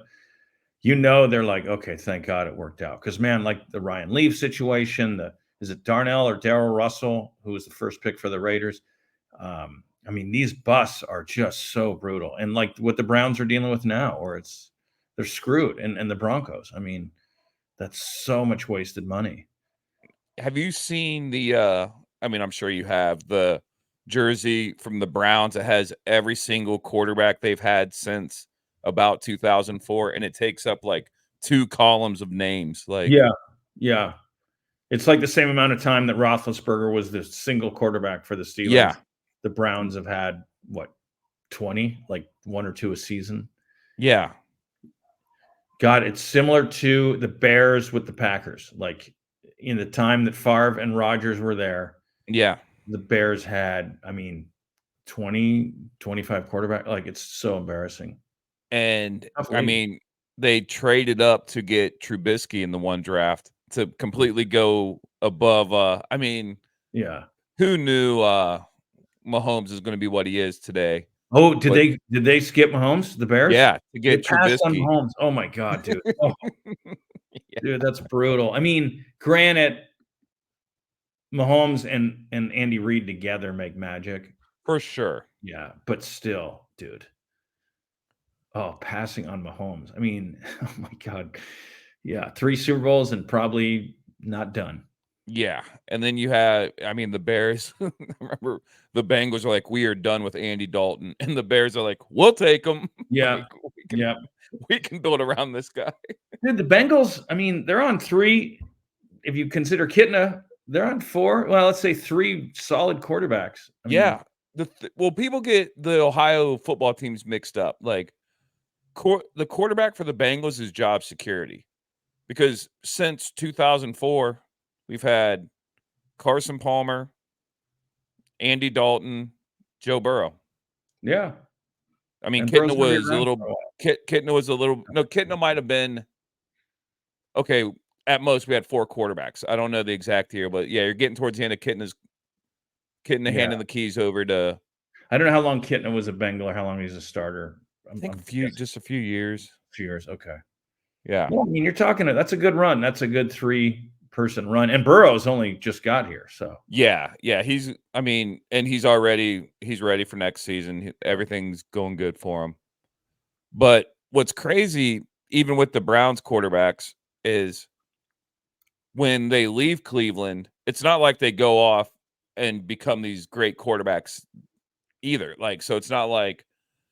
Speaker 2: they're like, okay, thank God it worked out. Because man, like the Ryan Leaf situation, is it Darnell or Darrell Russell who was the first pick for the Raiders? I mean, these busts are just so brutal, and like what the Browns are dealing with now, or they're screwed, and the Broncos. I mean, that's so much wasted money.
Speaker 1: Have you seen the I mean, I'm sure you have the jersey from the Browns that has every single quarterback they've had since about 2004, and it takes up like 2 columns of names. Like,
Speaker 2: Yeah, yeah. It's like the same amount of time that Roethlisberger was the single quarterback for the Steelers.
Speaker 1: yeah,
Speaker 2: The Browns have had what, 20, like 1 or 2 a season.
Speaker 1: yeah,
Speaker 2: God, it's similar to the Bears with the Packers. Like in the time that Favre and Rodgers were there,
Speaker 1: yeah.
Speaker 2: the Bears had, I mean, 20, 25 quarterback. Like it's so embarrassing.
Speaker 1: And
Speaker 2: Tough
Speaker 1: I
Speaker 2: league.
Speaker 1: mean, they traded up to get Trubisky in the one draft to completely go above. I mean,
Speaker 2: Yeah.
Speaker 1: who knew Mahomes is going to be what he is today?
Speaker 2: Oh,
Speaker 1: But
Speaker 2: did they skip Mahomes, the Bears?
Speaker 1: yeah, to
Speaker 2: They
Speaker 1: get
Speaker 2: passed on
Speaker 1: Trubisky.
Speaker 2: Mahomes. Oh my God, dude. Oh,
Speaker 1: Yeah,
Speaker 2: dude, that's brutal. I mean, granted, Mahomes and Andy Reid together make magic.
Speaker 1: for sure.
Speaker 2: Yeah, but still, dude. Oh, passing on Mahomes. I mean, oh my God. Yeah, 3 Super Bowls and probably not done.
Speaker 1: Yeah, and then you had, I mean, the Bears. Remember, the Bengals are like, "We are done with Andy Dalton," and the Bears are like, "We'll take him.
Speaker 2: Yeah,
Speaker 1: Like,
Speaker 2: yeah.
Speaker 1: we can build around this guy."
Speaker 2: Dude, the Bengals, I mean, they're on 3. If you consider Kitna, they're on 4. Well, let's say 3 solid quarterbacks. I mean,
Speaker 1: Yeah, well, people get the Ohio football teams mixed up. Like, the quarterback for the Bengals is job security because since 2004, we've had Carson Palmer, Andy Dalton, Joe Burrow.
Speaker 2: yeah.
Speaker 1: I mean,
Speaker 2: And Burrow's
Speaker 1: Kitna
Speaker 2: gonna be
Speaker 1: was a
Speaker 2: around
Speaker 1: little
Speaker 2: for a while.
Speaker 1: Kitna was a little no, Kitna might have been okay, at most we had 4 quarterbacks. I don't know the exact year, but yeah, you're getting towards the end of Kitna
Speaker 2: Yeah.
Speaker 1: handing the keys over to
Speaker 2: I don't know how long Kitna was a Bengal or how long he's a starter.
Speaker 1: I think
Speaker 2: I'm guessing
Speaker 1: a few years.
Speaker 2: a few years. Okay.
Speaker 1: Yeah.
Speaker 2: Well, I mean, you're talking that's a good run. That's a good 3-person run. And Burrow's only just got here, so
Speaker 1: Yeah, yeah, I mean, and he's ready for next season. Everything's going good for him. But what's crazy, even with the Browns quarterbacks, is when they leave Cleveland, it's not like they go off and become these great quarterbacks either. Like, so it's not like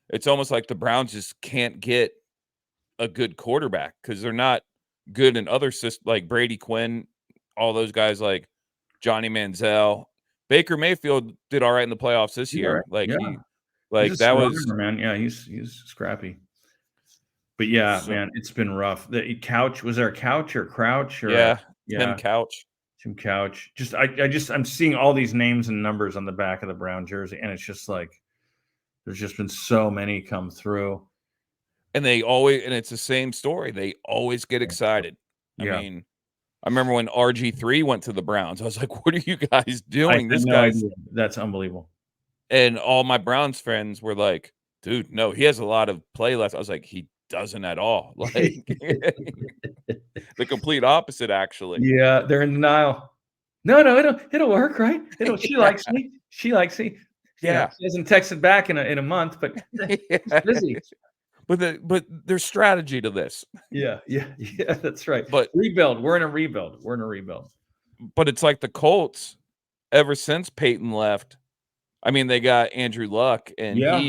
Speaker 1: it's almost like the Browns just can't get a good quarterback because they're not good in other systems like Brady Quinn, all those guys like Johnny Manziel. Baker Mayfield did all right in the playoffs this
Speaker 2: he's all
Speaker 1: year.
Speaker 2: right. Yeah. He's a
Speaker 1: That was
Speaker 2: survivor, man. Yeah, he's scrappy. But yeah,
Speaker 1: so
Speaker 2: man, it's been rough. The couch, was there a couch or crouch or
Speaker 1: yeah, Tim
Speaker 2: yeah,
Speaker 1: Couch.
Speaker 2: Tim Couch. I'm seeing all these names and numbers on the back of the Brown jersey, and it's just like there's just been so many come through.
Speaker 1: And it's the same story. They always get excited. I
Speaker 2: Yeah.
Speaker 1: mean, I remember when RG3 went to the Browns. I was like, "What are you guys
Speaker 2: I
Speaker 1: doing?
Speaker 2: had
Speaker 1: This
Speaker 2: no
Speaker 1: guy's."
Speaker 2: idea. That's unbelievable.
Speaker 1: And all my Browns friends were like, "Dude, no, he has a lot of play left." I was like, "He doesn't at all." Like the complete opposite, actually.
Speaker 2: Yeah, they're in denial. No, no, it'll work, right? She
Speaker 1: Yeah,
Speaker 2: likes me. She likes me.
Speaker 1: yeah,
Speaker 2: She hasn't texted back in a month, but she's
Speaker 1: yeah.
Speaker 2: busy.
Speaker 1: But there's strategy to this.
Speaker 2: Yeah, yeah, yeah, that's right.
Speaker 1: But
Speaker 2: Rebuild. We're in a rebuild. We're in a rebuild.
Speaker 1: it's like the Colts. Ever since Peyton left, I mean, they got Andrew Luck, and
Speaker 2: Yeah,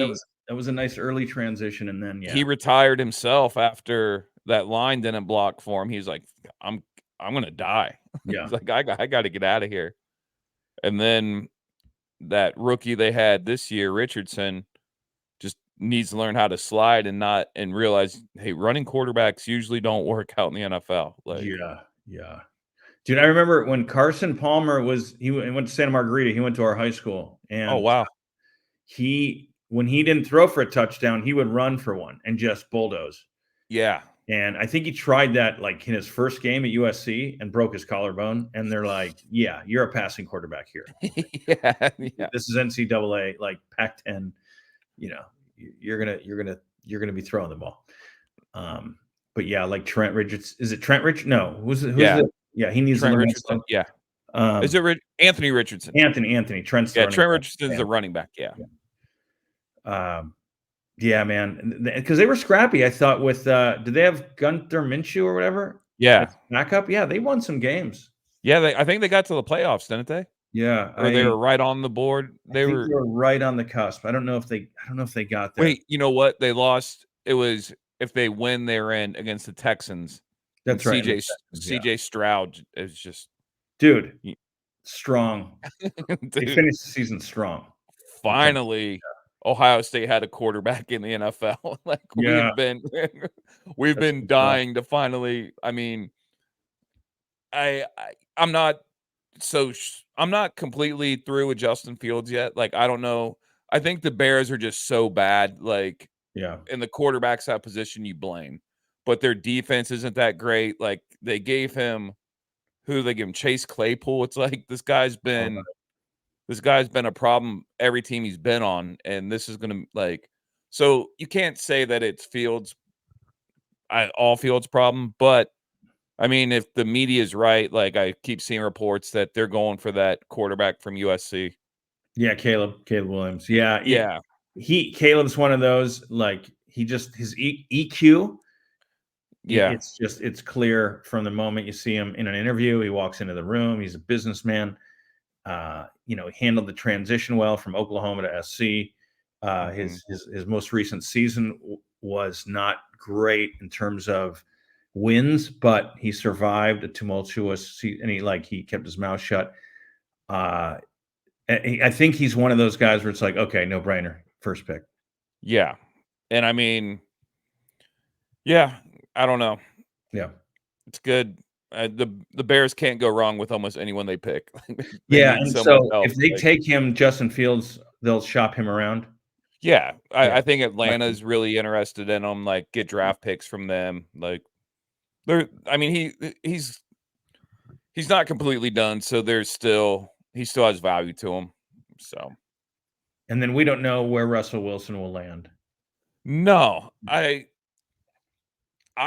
Speaker 2: that was a nice early transition, and then
Speaker 1: he
Speaker 2: yeah,
Speaker 1: retired himself after that line didn't block for him. He's like, I'm gonna die.
Speaker 2: yeah,
Speaker 1: He's like, I got to get out of here. And then that rookie they had this year, Richardson, just needs to learn how to slide and realize, hey, running quarterbacks usually don't work out in the NFL. Like,
Speaker 2: yeah, yeah. Dude, I remember when Carson Palmer he went to Santa Margarita. He went to our high school,
Speaker 1: oh
Speaker 2: and
Speaker 1: wow,
Speaker 2: when he didn't throw for a touchdown, he would run for one and just bulldoze.
Speaker 1: yeah,
Speaker 2: And I think he tried that like in his first game at USC and broke his collarbone. And they're like, "Yeah, you're a passing quarterback here.
Speaker 1: Yeah, yeah.
Speaker 2: This is NCAA, like Pac-10. You know, you're gonna be throwing the ball." But yeah, like Trent Richards. Is it Trent Rich? No, who's
Speaker 1: Yeah.
Speaker 2: the? Yeah, he needs to
Speaker 1: Trent
Speaker 2: learn that
Speaker 1: Richardson,
Speaker 2: stuff.
Speaker 1: yeah. Is it Anthony Richardson?
Speaker 2: Anthony. Trent's the
Speaker 1: Yeah,
Speaker 2: running
Speaker 1: Trent
Speaker 2: back.
Speaker 1: Richardson's the running back, yeah.
Speaker 2: Yeah, man, because they were scrappy. I thought with did they have Gunther Minshew or whatever
Speaker 1: Yeah.
Speaker 2: as backup? Yeah, they won some games.
Speaker 1: Yeah, I think they got to the playoffs, didn't they?
Speaker 2: Yeah,
Speaker 1: Or they were right on the board.
Speaker 2: I
Speaker 1: They
Speaker 2: think
Speaker 1: were
Speaker 2: they were right on the cusp. I don't know if they got there.
Speaker 1: Wait, you know what? They lost. It was if they win, they're in against the Texans. And
Speaker 2: That's right. And the Texans, yeah.
Speaker 1: CJ Stroud is just
Speaker 2: Dude,
Speaker 1: y
Speaker 2: strong. They
Speaker 1: dude,
Speaker 2: finished the season strong.
Speaker 1: finally, Ohio State had a quarterback in the NFL. Like,
Speaker 2: Yeah,
Speaker 1: we've
Speaker 2: that's
Speaker 1: been
Speaker 2: bizarre.
Speaker 1: dying to finally I mean, I I'm not I'm not completely through with Justin Fields yet. Like, I don't know. I think the Bears are just so bad, like,
Speaker 2: Yeah.
Speaker 1: and the quarterback's that position you blame. But their defense isn't that great. Like, they gave him who did they give him? Chase Claypool. It's like this guy's been a problem every team he's been on, and this is gonna like so you can't say that it's all Fields' problem, but I mean, if the media is right, like I keep seeing reports that they're going for that quarterback from USC.
Speaker 2: Yeah, Caleb Williams. Yeah,
Speaker 1: Yeah,
Speaker 2: Caleb's one of those, like, he just his EQ,
Speaker 1: yeah,
Speaker 2: it's clear from the moment you see him in an interview. He walks into the room, he's a businessman. He handled the transition well from Oklahoma to SC.
Speaker 1: mhm,
Speaker 2: His most recent season was not great in terms of wins, but he survived a tumultuous and he kept his mouth shut. I think he's one of those guys where it's like, okay, no brainer, first pick.
Speaker 1: yeah, and I mean, yeah, I don't know.
Speaker 2: Yeah,
Speaker 1: It's good. The Bears can't go wrong with almost anyone they pick. They
Speaker 2: yeah.
Speaker 1: need
Speaker 2: And
Speaker 1: so much
Speaker 2: so
Speaker 1: help.
Speaker 2: if they
Speaker 1: Like,
Speaker 2: take him, Justin Fields, they'll shop him around.
Speaker 1: yeah,
Speaker 2: Yeah,
Speaker 1: I think Atlanta's really interested in him. Like, get draft picks from them. Like, they're. I mean, he's not completely done, so he still has value to him. So
Speaker 2: and then we don't know where Russell Wilson will land.
Speaker 1: no, I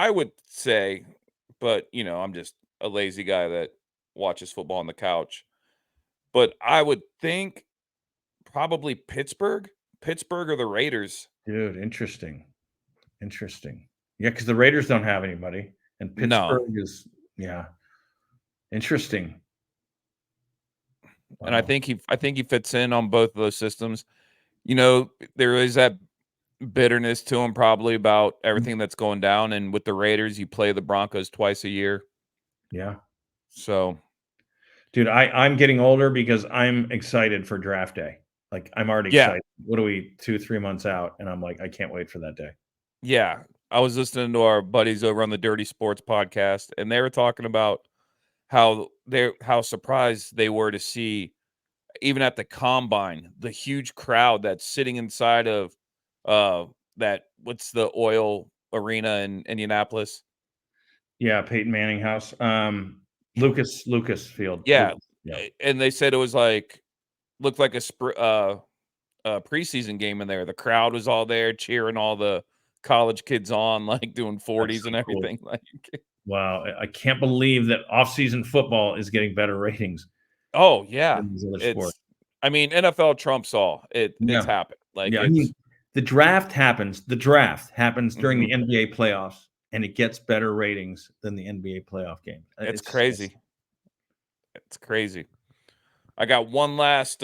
Speaker 1: would say, but I'm just a lazy guy that watches football on the couch. But I would think probably Pittsburgh or the Raiders.
Speaker 2: Dude, interesting. Yeah, because the Raiders don't have anybody, and
Speaker 1: No,
Speaker 2: Pittsburgh is, yeah, interesting.
Speaker 1: and I
Speaker 2: Wow.
Speaker 1: think he fits in on both of those systems. There is that bitterness to him probably about everything that's going down. And with the Raiders, you play the Broncos twice a year.
Speaker 2: Yeah,
Speaker 1: So
Speaker 2: dude, I'm getting older because I'm excited for draft day. Like, I'm already
Speaker 1: yeah,
Speaker 2: excited. What are we 2-3 months out? And I'm like, I can't wait for that day.
Speaker 1: yeah. I was listening to our buddies over on the Dirty Sports podcast, and they were talking about how surprised they were to see even at the combine the huge crowd that's sitting inside of uh that what's the oil arena in Indianapolis.
Speaker 2: Yeah, Peyton Manning house. Lucas Field.
Speaker 1: Yeah,
Speaker 2: Yeah,
Speaker 1: and they said it was like looked like a preseason game in there. The crowd was all there cheering all the college kids on, like doing
Speaker 2: that's
Speaker 1: 40s
Speaker 2: so
Speaker 1: and
Speaker 2: cool.
Speaker 1: everything. Like,
Speaker 2: Wow, I can't believe that off-season football is getting better ratings
Speaker 1: oh yeah,
Speaker 2: than these other sports.
Speaker 1: it's. I mean, NFL trumps all. It's
Speaker 2: Yeah.
Speaker 1: happened. Like
Speaker 2: Yeah, I mean,
Speaker 1: it's.
Speaker 2: the draft happens during the
Speaker 1: Mhm.
Speaker 2: NBA playoffs, and it gets better ratings than the NBA playoff game.
Speaker 1: It's
Speaker 2: It's just
Speaker 1: crazy. It's crazy. I got one last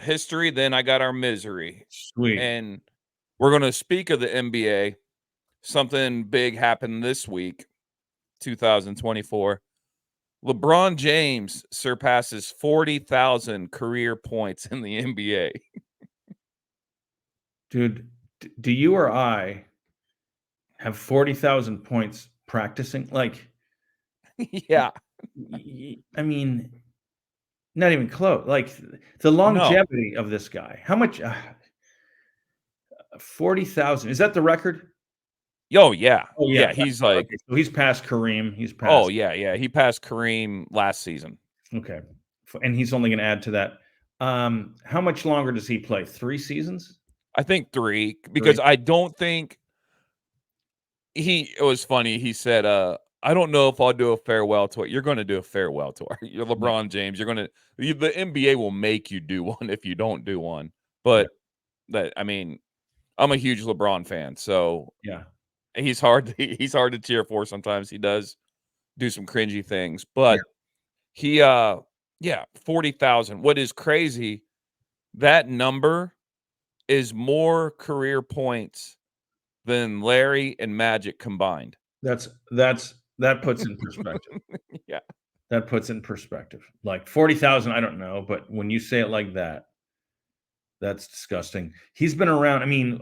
Speaker 1: history, then I got our misery.
Speaker 2: sweet.
Speaker 1: And we're going to speak of the NBA. Something big happened this week, 2024. LeBron James surpasses 40,000 career points in the NBA.
Speaker 2: Dude, do you or I have 40,000 points practicing? Like,
Speaker 1: Yeah.
Speaker 2: I mean, not even close. Like, the
Speaker 1: No.
Speaker 2: longevity of this guy. How much 40,000. Is that the record?
Speaker 1: Oh yeah,
Speaker 2: Oh yeah.
Speaker 1: yeah. He's like,
Speaker 2: Okay. So he's past Kareem. He's
Speaker 1: oh
Speaker 2: past.
Speaker 1: yeah, yeah. He passed Kareem last season.
Speaker 2: Okay. And he's only going to add to that. How much longer does he play? 3 seasons?
Speaker 1: I think 3
Speaker 2: Three.
Speaker 1: because I don't think it was funny. He said, I don't know if I'll do a farewell tour. You're going to do a farewell tour. You're
Speaker 2: Yeah.
Speaker 1: LeBron James. The NBA will make you do one if you don't do one.
Speaker 2: Yeah.
Speaker 1: But I mean, I'm a huge LeBron fan, so
Speaker 2: Yeah.
Speaker 1: he's hard to cheer for sometimes. He does do some cringy things,
Speaker 2: Yeah.
Speaker 1: but he yeah, 40,000. What is crazy, that number is more career points than Larry and Magic combined.
Speaker 2: That puts in perspective.
Speaker 1: Yeah.
Speaker 2: That puts in perspective. Like 40,000, I don't know, but when you say it like that, that's disgusting. He's been around. I mean,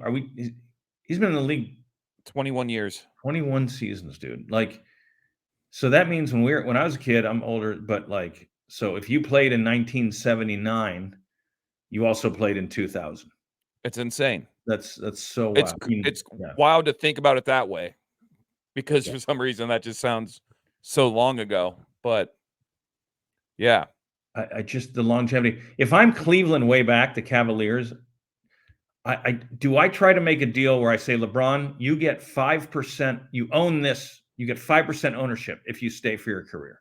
Speaker 2: he's been in the league
Speaker 1: 21 years.
Speaker 2: 21 seasons, dude. Like, so that means when I was a kid, I'm older, but like, so if you played in 1979, you also played in 2000.
Speaker 1: It's insane.
Speaker 2: That's so wild. I mean,
Speaker 1: It's
Speaker 2: yeah.
Speaker 1: wild to think about it that way because
Speaker 2: Yeah.
Speaker 1: for some reason that just sounds so long ago. But yeah.
Speaker 2: I just the longevity. If I'm Cleveland way back, the Cavaliers, I try to make a deal where I say, LeBron, you get 5%, you own this, you get 5% ownership if you stay for your career.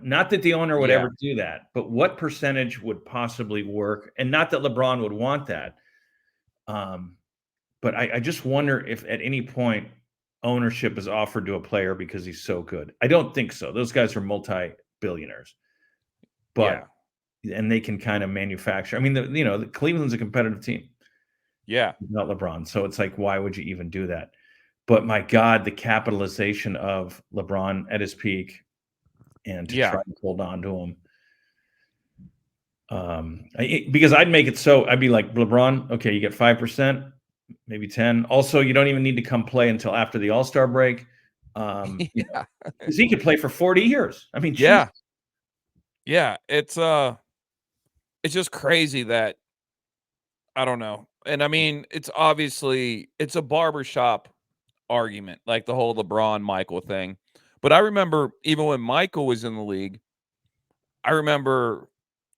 Speaker 2: Not that the owner would
Speaker 1: Yeah.
Speaker 2: ever do that, but what percentage would possibly work? And not that LeBron would want that. Um, but I just wonder if at any point ownership is offered to a player because he's so good. I don't think so. Those guys are multi-billionaires, but
Speaker 1: Yeah.
Speaker 2: and they can kind of manufacture. I mean, the Cleveland's a competitive team,
Speaker 1: Yeah.
Speaker 2: not LeBron. So it's like, why would you even do that? But my God, the capitalization of LeBron at his peak and to
Speaker 1: Yeah.
Speaker 2: try to hold on to him. Because I'd make it so I'd be like, LeBron, okay, you get 5%, maybe 10. Also, you don't even need to come play until after the All-Star break.
Speaker 1: Yeah.
Speaker 2: Because he could play for 40 years. I mean, geez.
Speaker 1: Yeah. Yeah. It's just crazy that I don't know. And I mean, it's a barbershop argument, like the whole LeBron Michael thing. But I remember even when Michael was in the league, I remember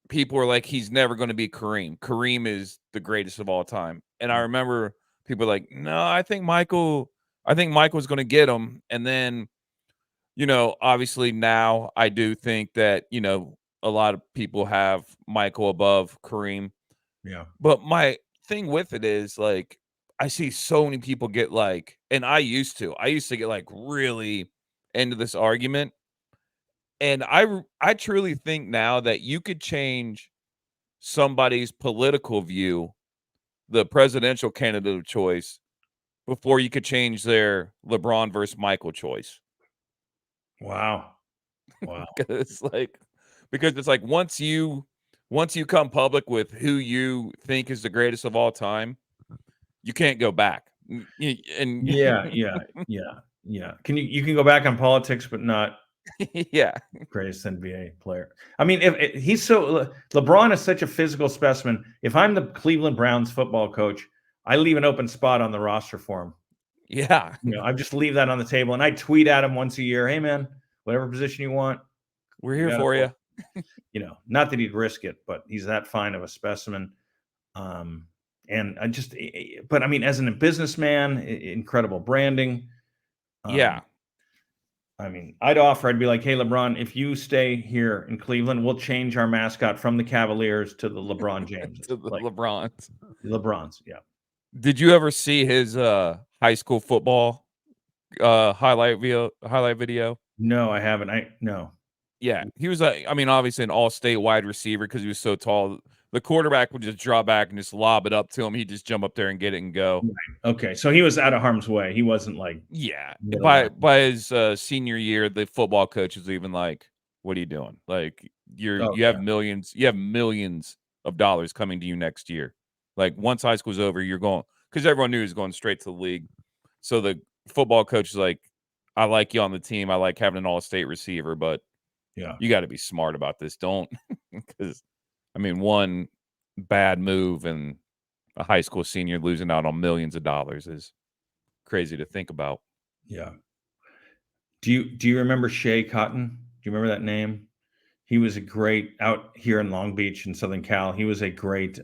Speaker 1: people were like, he's never going to be Kareem. Kareem is the greatest of all time. And I remember people were like, no, I think Michael's going to get him. And then, obviously now I do think that, a lot of people have Michael above Kareem.
Speaker 2: Yeah.
Speaker 1: But my thing with it is like, I see so many people get like, and I used to get like really into this argument. And I truly think now that you could change somebody's political view, the presidential candidate of choice, before you could change their LeBron versus Michael choice.
Speaker 2: Wow. Wow.
Speaker 1: Because it's like once you come public with who you think is the greatest of all time, you can't go back. And
Speaker 2: Yeah, yeah, yeah, yeah. You can go back on politics, but not
Speaker 1: yeah.
Speaker 2: greatest NBA player. I mean, if he's so LeBron is such a physical specimen. If I'm the Cleveland Browns football coach, I leave an open spot on the roster for him.
Speaker 1: Yeah.
Speaker 2: I just leave that on the table, and I tweet at him once a year. Hey, man, whatever position you want,
Speaker 1: We're
Speaker 2: you
Speaker 1: here
Speaker 2: got it.
Speaker 1: for you.
Speaker 2: Not that he'd risk it, but he's that fine of a specimen. And but I mean, as a businessman, incredible branding.
Speaker 1: Yeah.
Speaker 2: I mean, I'd be like, hey, LeBron, if you stay here in Cleveland, we'll change our mascot from the Cavaliers to the LeBron Jameses,
Speaker 1: To the
Speaker 2: like
Speaker 1: LeBrons.
Speaker 2: LeBrons. Yeah.
Speaker 1: Did you ever see his high school football highlight video?
Speaker 2: No, I haven't. No.
Speaker 1: Yeah, he was I mean, obviously an all-state wide receiver because he was so tall. The quarterback would just draw back and just lob it up to him. He'd just jump up there and get it and go.
Speaker 2: Okay, so he was out of harm's way. He wasn't like
Speaker 1: Yeah,
Speaker 2: middle line.
Speaker 1: by his senior year, the football coach was even like, "What are you doing? Like,
Speaker 2: Oh
Speaker 1: you have millions of dollars coming to you next year. Like, once high school's over, you're going because everyone knew he was going straight to the league. So the football coach is like, I like you on the team. I like having an all-state receiver, but
Speaker 2: yeah,
Speaker 1: you got to be smart about this. Don't because I mean, one bad move and a high school senior losing out on millions of dollars is crazy to think about.
Speaker 2: Yeah. Do you remember Shea Cotton? Do you remember that name? He was a great out here in Long Beach in Southern Cal. He was a great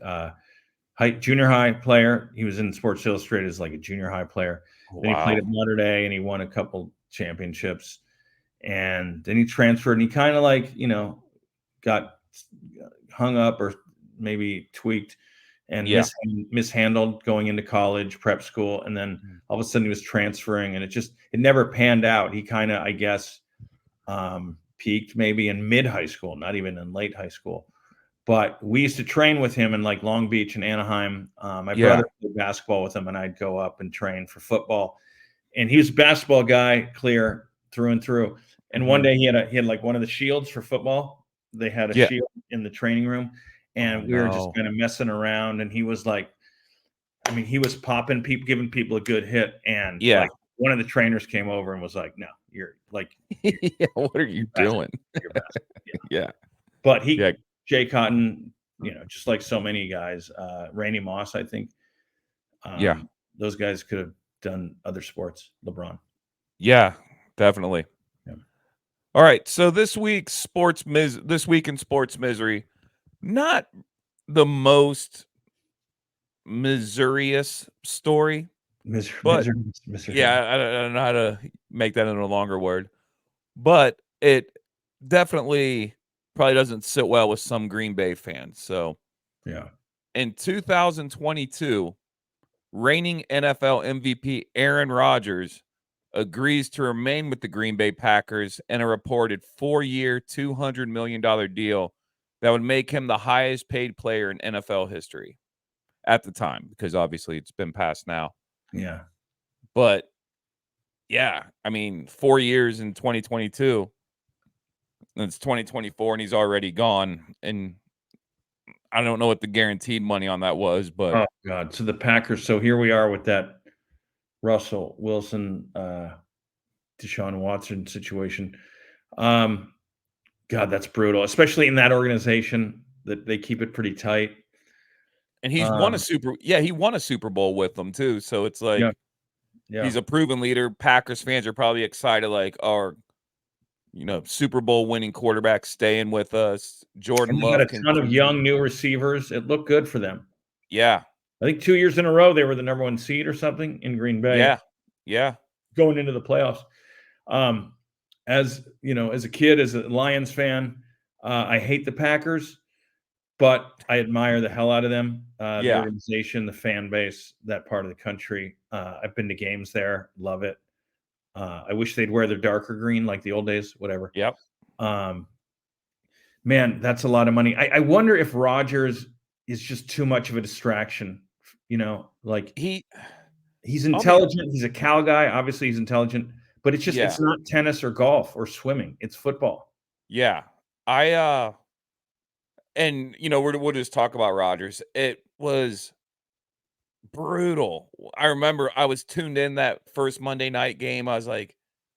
Speaker 2: junior high player. He was in Sports Illustrated as like a junior high player. Then he played
Speaker 1: Wow.
Speaker 2: at Mater Dei and he won a couple championships. And then he transferred and he kind of like, got hung up or maybe tweaked and
Speaker 1: Yeah.
Speaker 2: mishandled going into college, prep school. And then
Speaker 1: Mm.
Speaker 2: all of a sudden he was transferring and it never panned out. He kind of, I guess, peaked maybe in mid high school, not even in late high school. But we used to train with him in like Long Beach and Anaheim. My
Speaker 1: Yeah.
Speaker 2: brother played basketball with him, and I'd go up and train for football. And he was a basketball guy, clear through and through. And one
Speaker 1: Mhm.
Speaker 2: day he had like one of the shields for football. They had a
Speaker 1: Yeah.
Speaker 2: shield in the training room,
Speaker 1: Oh,
Speaker 2: and we were just
Speaker 1: no.
Speaker 2: kind of messing around. And he was like, I mean, he was popping people, giving people a good hit. And
Speaker 1: Yeah.
Speaker 2: like one of the trainers came over and was like, "No, you're
Speaker 1: Yeah, what are you doing?
Speaker 2: you're basketball."
Speaker 1: Yeah.
Speaker 2: But
Speaker 1: Yeah.
Speaker 2: Jay Cotton, just like so many guys, Randy Moss, I think,
Speaker 1: Yeah.
Speaker 2: those guys could have done other sports. LeBron.
Speaker 1: Yeah, definitely.
Speaker 2: Yeah.
Speaker 1: All right, so this week in sports misery, not the most miserious story, but
Speaker 2: Misery.
Speaker 1: yeah, I don't know how to make that into a longer word, but it definitely probably doesn't sit well with some Green Bay fans. So,
Speaker 2: Yeah.
Speaker 1: in 2022, reigning NFL MVP Aaron Rodgers agrees to remain with the Green Bay Packers in a reported 4-year, $200 million deal that would make him the highest paid player in NFL history at the time, because obviously it's been passed now.
Speaker 2: Yeah.
Speaker 1: But yeah, I mean, 4 years in 2022, and it's 2024 and he's already gone. And I don't know what the guaranteed money on that was, but
Speaker 2: Oh God. So the Packers. So here we are with that Russell Wilson, Deshaun Watson situation. God, that's brutal, especially in that organization that they keep it pretty tight.
Speaker 1: and he won a Super Bowl with them too. So it's
Speaker 2: Yeah.
Speaker 1: like
Speaker 2: Yeah.
Speaker 1: he's a proven leader. Packers fans are probably excited, like, our, Super Bowl winning quarterback staying with us.
Speaker 2: And
Speaker 1: Jordan
Speaker 2: they got
Speaker 1: Love
Speaker 2: a ton of
Speaker 1: continue.
Speaker 2: young new receivers. It looked good for them.
Speaker 1: Yeah.
Speaker 2: I think 2 years in a row they were the number one seed or something in Green Bay
Speaker 1: Yeah. Yeah.
Speaker 2: going into the playoffs. Um, as as a kid, as a Lions fan, I hate the Packers, but I admire the hell out of them. The
Speaker 1: Yeah.
Speaker 2: organization, the fan base, that part of the country. I've been to games there, love it. I wish they'd wear their darker green like the old days, whatever.
Speaker 1: Yep.
Speaker 2: Um, Man, that's a lot of money. I wonder if Rodgers is just too much of a distraction. Like
Speaker 1: He
Speaker 2: he's
Speaker 1: I'll be
Speaker 2: intelligent. He's a Cal guy. Obviously, he's intelligent, but it's
Speaker 1: yeah.
Speaker 2: not tennis or golf or swimming. It's football.
Speaker 1: Yeah. I and we'll just talk about Rodgers. It was brutal. I remember I was tuned in that first Monday night game. I was like,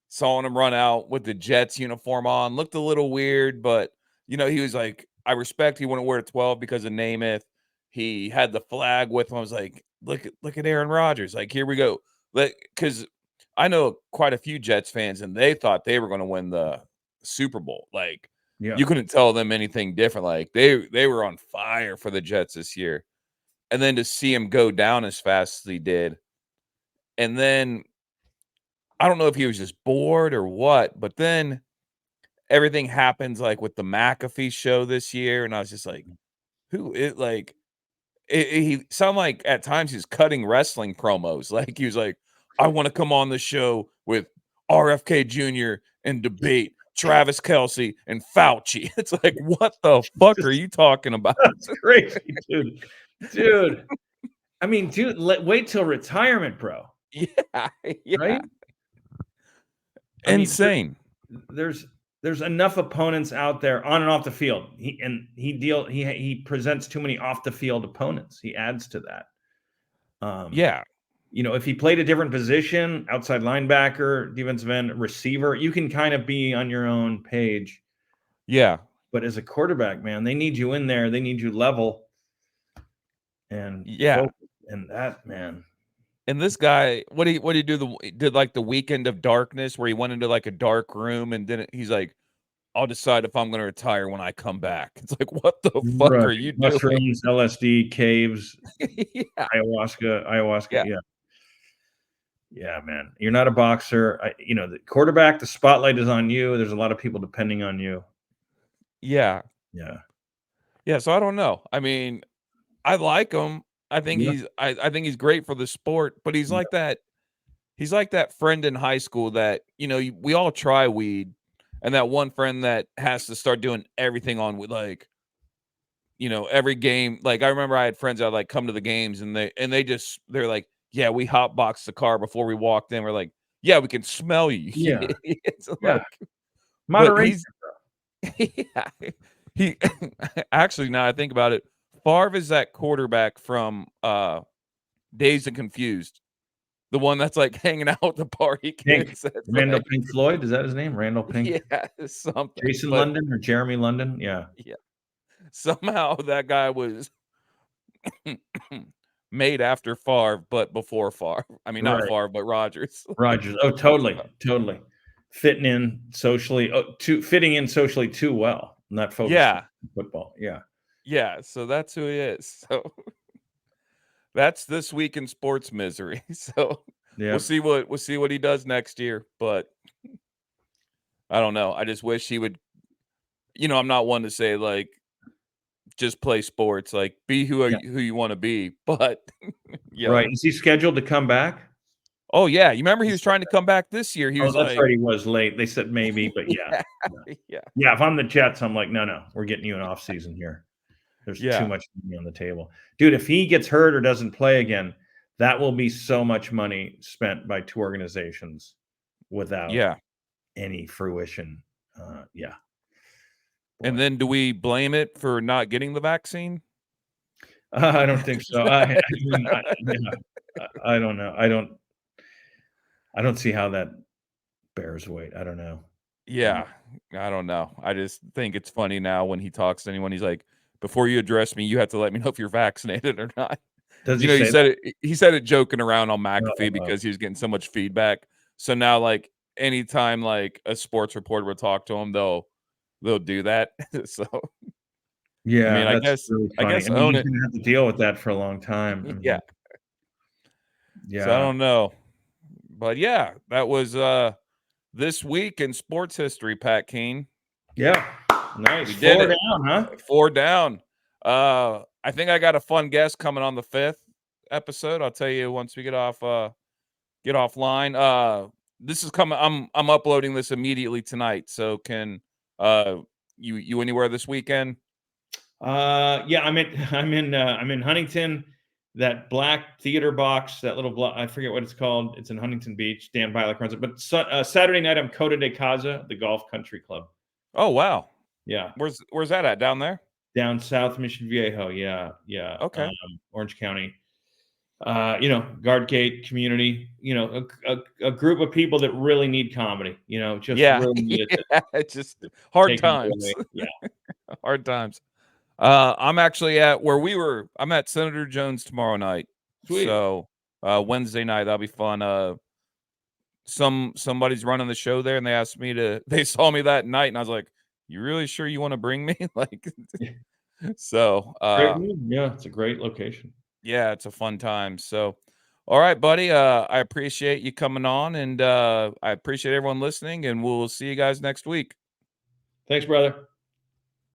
Speaker 1: saw him run out with the Jets uniform on. Looked a little weird, but he was like, I respect he wouldn't wear 12 because of Namath. He had the flag with him. I was like, look at Aaron Rodgers. Like, here we go. Because I know quite a few Jets fans, and they thought they were going to win the Super Bowl. Like,
Speaker 2: Yeah.
Speaker 1: you couldn't tell them anything different. Like, they were on fire for the Jets this year. And then to see him go down as fast as he did, and then I don't know if he was just bored or what, but then everything happens, like, with the McAfee show this year, and I was just like, "Who it?" Like, he sounded like at times he's cutting wrestling promos. Like, he was like, "I want to come on the show with RFK Jr. and debate Travis Kelce and Fauci." It's like, what the fuck are you talking about?
Speaker 2: That's crazy, dude. Dude, I mean, dude, wait till retirement, bro.
Speaker 1: Yeah, yeah,
Speaker 2: Right? I mean,
Speaker 1: insane.
Speaker 2: there's there's enough opponents out there on and off the field. He presents too many off the field opponents. He adds to that. Um,
Speaker 1: Yeah,
Speaker 2: if he played a different position, outside linebacker, defensive end, receiver, you can kind of be on your own page.
Speaker 1: yeah.
Speaker 2: But as a quarterback, man, they need you in there. They need you level and
Speaker 1: Yeah,
Speaker 2: focus. And that, man,
Speaker 1: And this guy, what did he do? Did like the Weekend of Darkness, where he went into like a dark room and then he's like, "I'll decide if I'm going to retire when I come back." It's like, what the fuck
Speaker 2: Right.
Speaker 1: are you doing?
Speaker 2: Mushrooms, LSD, caves,
Speaker 1: Yeah,
Speaker 2: ayahuasca.
Speaker 1: yeah,
Speaker 2: Yeah. Yeah, man. You're not a boxer. The quarterback, the spotlight is on you. There's a lot of people depending on you.
Speaker 1: yeah,
Speaker 2: Yeah.
Speaker 1: yeah. So I don't know. I mean, I like him. I think
Speaker 2: Yeah.
Speaker 1: I think he's great for the sport, but he's
Speaker 2: Yeah.
Speaker 1: like that. He's like that friend in high school that we all try weed, and that one friend that has to start doing everything on with like every game. Like I remember I had friends that like come to the games and they're like, yeah, we hotboxed the car before we walked in. We're like, yeah, we can smell you.
Speaker 2: Yeah.
Speaker 1: It's
Speaker 2: Yeah.
Speaker 1: like, but
Speaker 2: Moderation.
Speaker 1: he's yeah, he actually now I think about it, Favre is that quarterback from Dazed and Confused. The one that's like hanging out with the party
Speaker 2: Pink.
Speaker 1: kids. That's
Speaker 2: Randall
Speaker 1: like,
Speaker 2: Pink Floyd. Is that his name? Randall Pink.
Speaker 1: yeah, something.
Speaker 2: Jason
Speaker 1: But
Speaker 2: London or Jeremy London? Yeah.
Speaker 1: yeah, somehow that guy was made after Favre, but before Favre. I mean, not
Speaker 2: Right.
Speaker 1: Favre, but Rodgers.
Speaker 2: Rogers. Oh, totally. Totally. Fitting in socially, fitting in socially too well, not focused on
Speaker 1: Yeah,
Speaker 2: football. Yeah.
Speaker 1: yeah. So that's who he is. So that's this week in sports misery. So
Speaker 2: Yeah.
Speaker 1: we'll see what he does next year. But I don't know. I just wish he would. I'm not one to say like just play sports. Like be
Speaker 2: Yeah.
Speaker 1: who you want to be. But
Speaker 2: Right. Is he scheduled to come back?
Speaker 1: oh yeah, you remember he was trying to come back this year. He
Speaker 2: Oh,
Speaker 1: was
Speaker 2: that's
Speaker 1: like,
Speaker 2: right. He was late. They said maybe, but yeah.
Speaker 1: yeah,
Speaker 2: Yeah.
Speaker 1: yeah,
Speaker 2: Yeah. If I'm the Jets, I'm like, no, we're getting you an off season here. There's too
Speaker 1: yeah,
Speaker 2: much money on the table. Dude, if he gets hurt or doesn't play again, that will be so much money spent by two organizations without
Speaker 1: yeah.
Speaker 2: any fruition. Yeah.
Speaker 1: And
Speaker 2: Boy.
Speaker 1: then do we blame it for not getting the vaccine?
Speaker 2: I don't think so. I mean, yeah, I don't know. I don't see how that bears weight. I don't know.
Speaker 1: Yeah, I don't know. I just think it's funny now when he talks to anyone, he's like, "Before you address me, you have to let me know if you're vaccinated or not."
Speaker 2: Does he
Speaker 1: He
Speaker 2: say
Speaker 1: said
Speaker 2: that?
Speaker 1: it joking around on McAfee
Speaker 2: Uh,
Speaker 1: because he was getting so much feedback. So now, like, anytime, like, a sports reporter would talk to him, they'll do that. So, I mean,
Speaker 2: yeah, that's really
Speaker 1: I
Speaker 2: funny.
Speaker 1: guess
Speaker 2: I mean,
Speaker 1: own
Speaker 2: he's
Speaker 1: it.
Speaker 2: gonna have to deal with that for a long time.
Speaker 1: Yeah.
Speaker 2: Mhm.
Speaker 1: So, I
Speaker 2: Yeah.
Speaker 1: don't know. But, yeah, that was, this week in sports history, Pat Keen.
Speaker 2: Yeah. Nice.
Speaker 1: We did
Speaker 2: 4
Speaker 1: it.
Speaker 2: down, huh?
Speaker 1: 4 down. I think I got a fun guest coming on the 5th episode. I'll tell you once we get offline. This is coming. I'm uploading this immediately tonight. So can you anywhere this weekend?
Speaker 2: Yeah, I'm in Huntington. That black theater box, that little block, I forget what it's called. It's in Huntington Beach. Dan Bilek runs it. But Saturday night, I'm Coda de Casa, the golf country club.
Speaker 1: Oh wow.
Speaker 2: Yeah,
Speaker 1: Where's that at? Down there?
Speaker 2: down South Mission Viejo. Yeah, yeah.
Speaker 1: Okay.
Speaker 2: Orange County. Guard Gate community. A group of people that really need comedy. Just
Speaker 1: Yeah.
Speaker 2: really need it to
Speaker 1: Yeah. It's just hard
Speaker 2: take them
Speaker 1: times.
Speaker 2: away. Yeah.
Speaker 1: Hard times. I'm actually I'm at Senator Jones tomorrow night.
Speaker 2: Sweet.
Speaker 1: So Wednesday night, that'll be fun. Somebody's running the show there and they saw me that night and I was like, you really sure you want to bring me? Like so
Speaker 2: Great room. Yeah, it's a great location.
Speaker 1: yeah, it's a fun time. So all right, buddy. I appreciate you coming on and I appreciate everyone listening and we'll see you guys next week.
Speaker 2: Thanks, brother.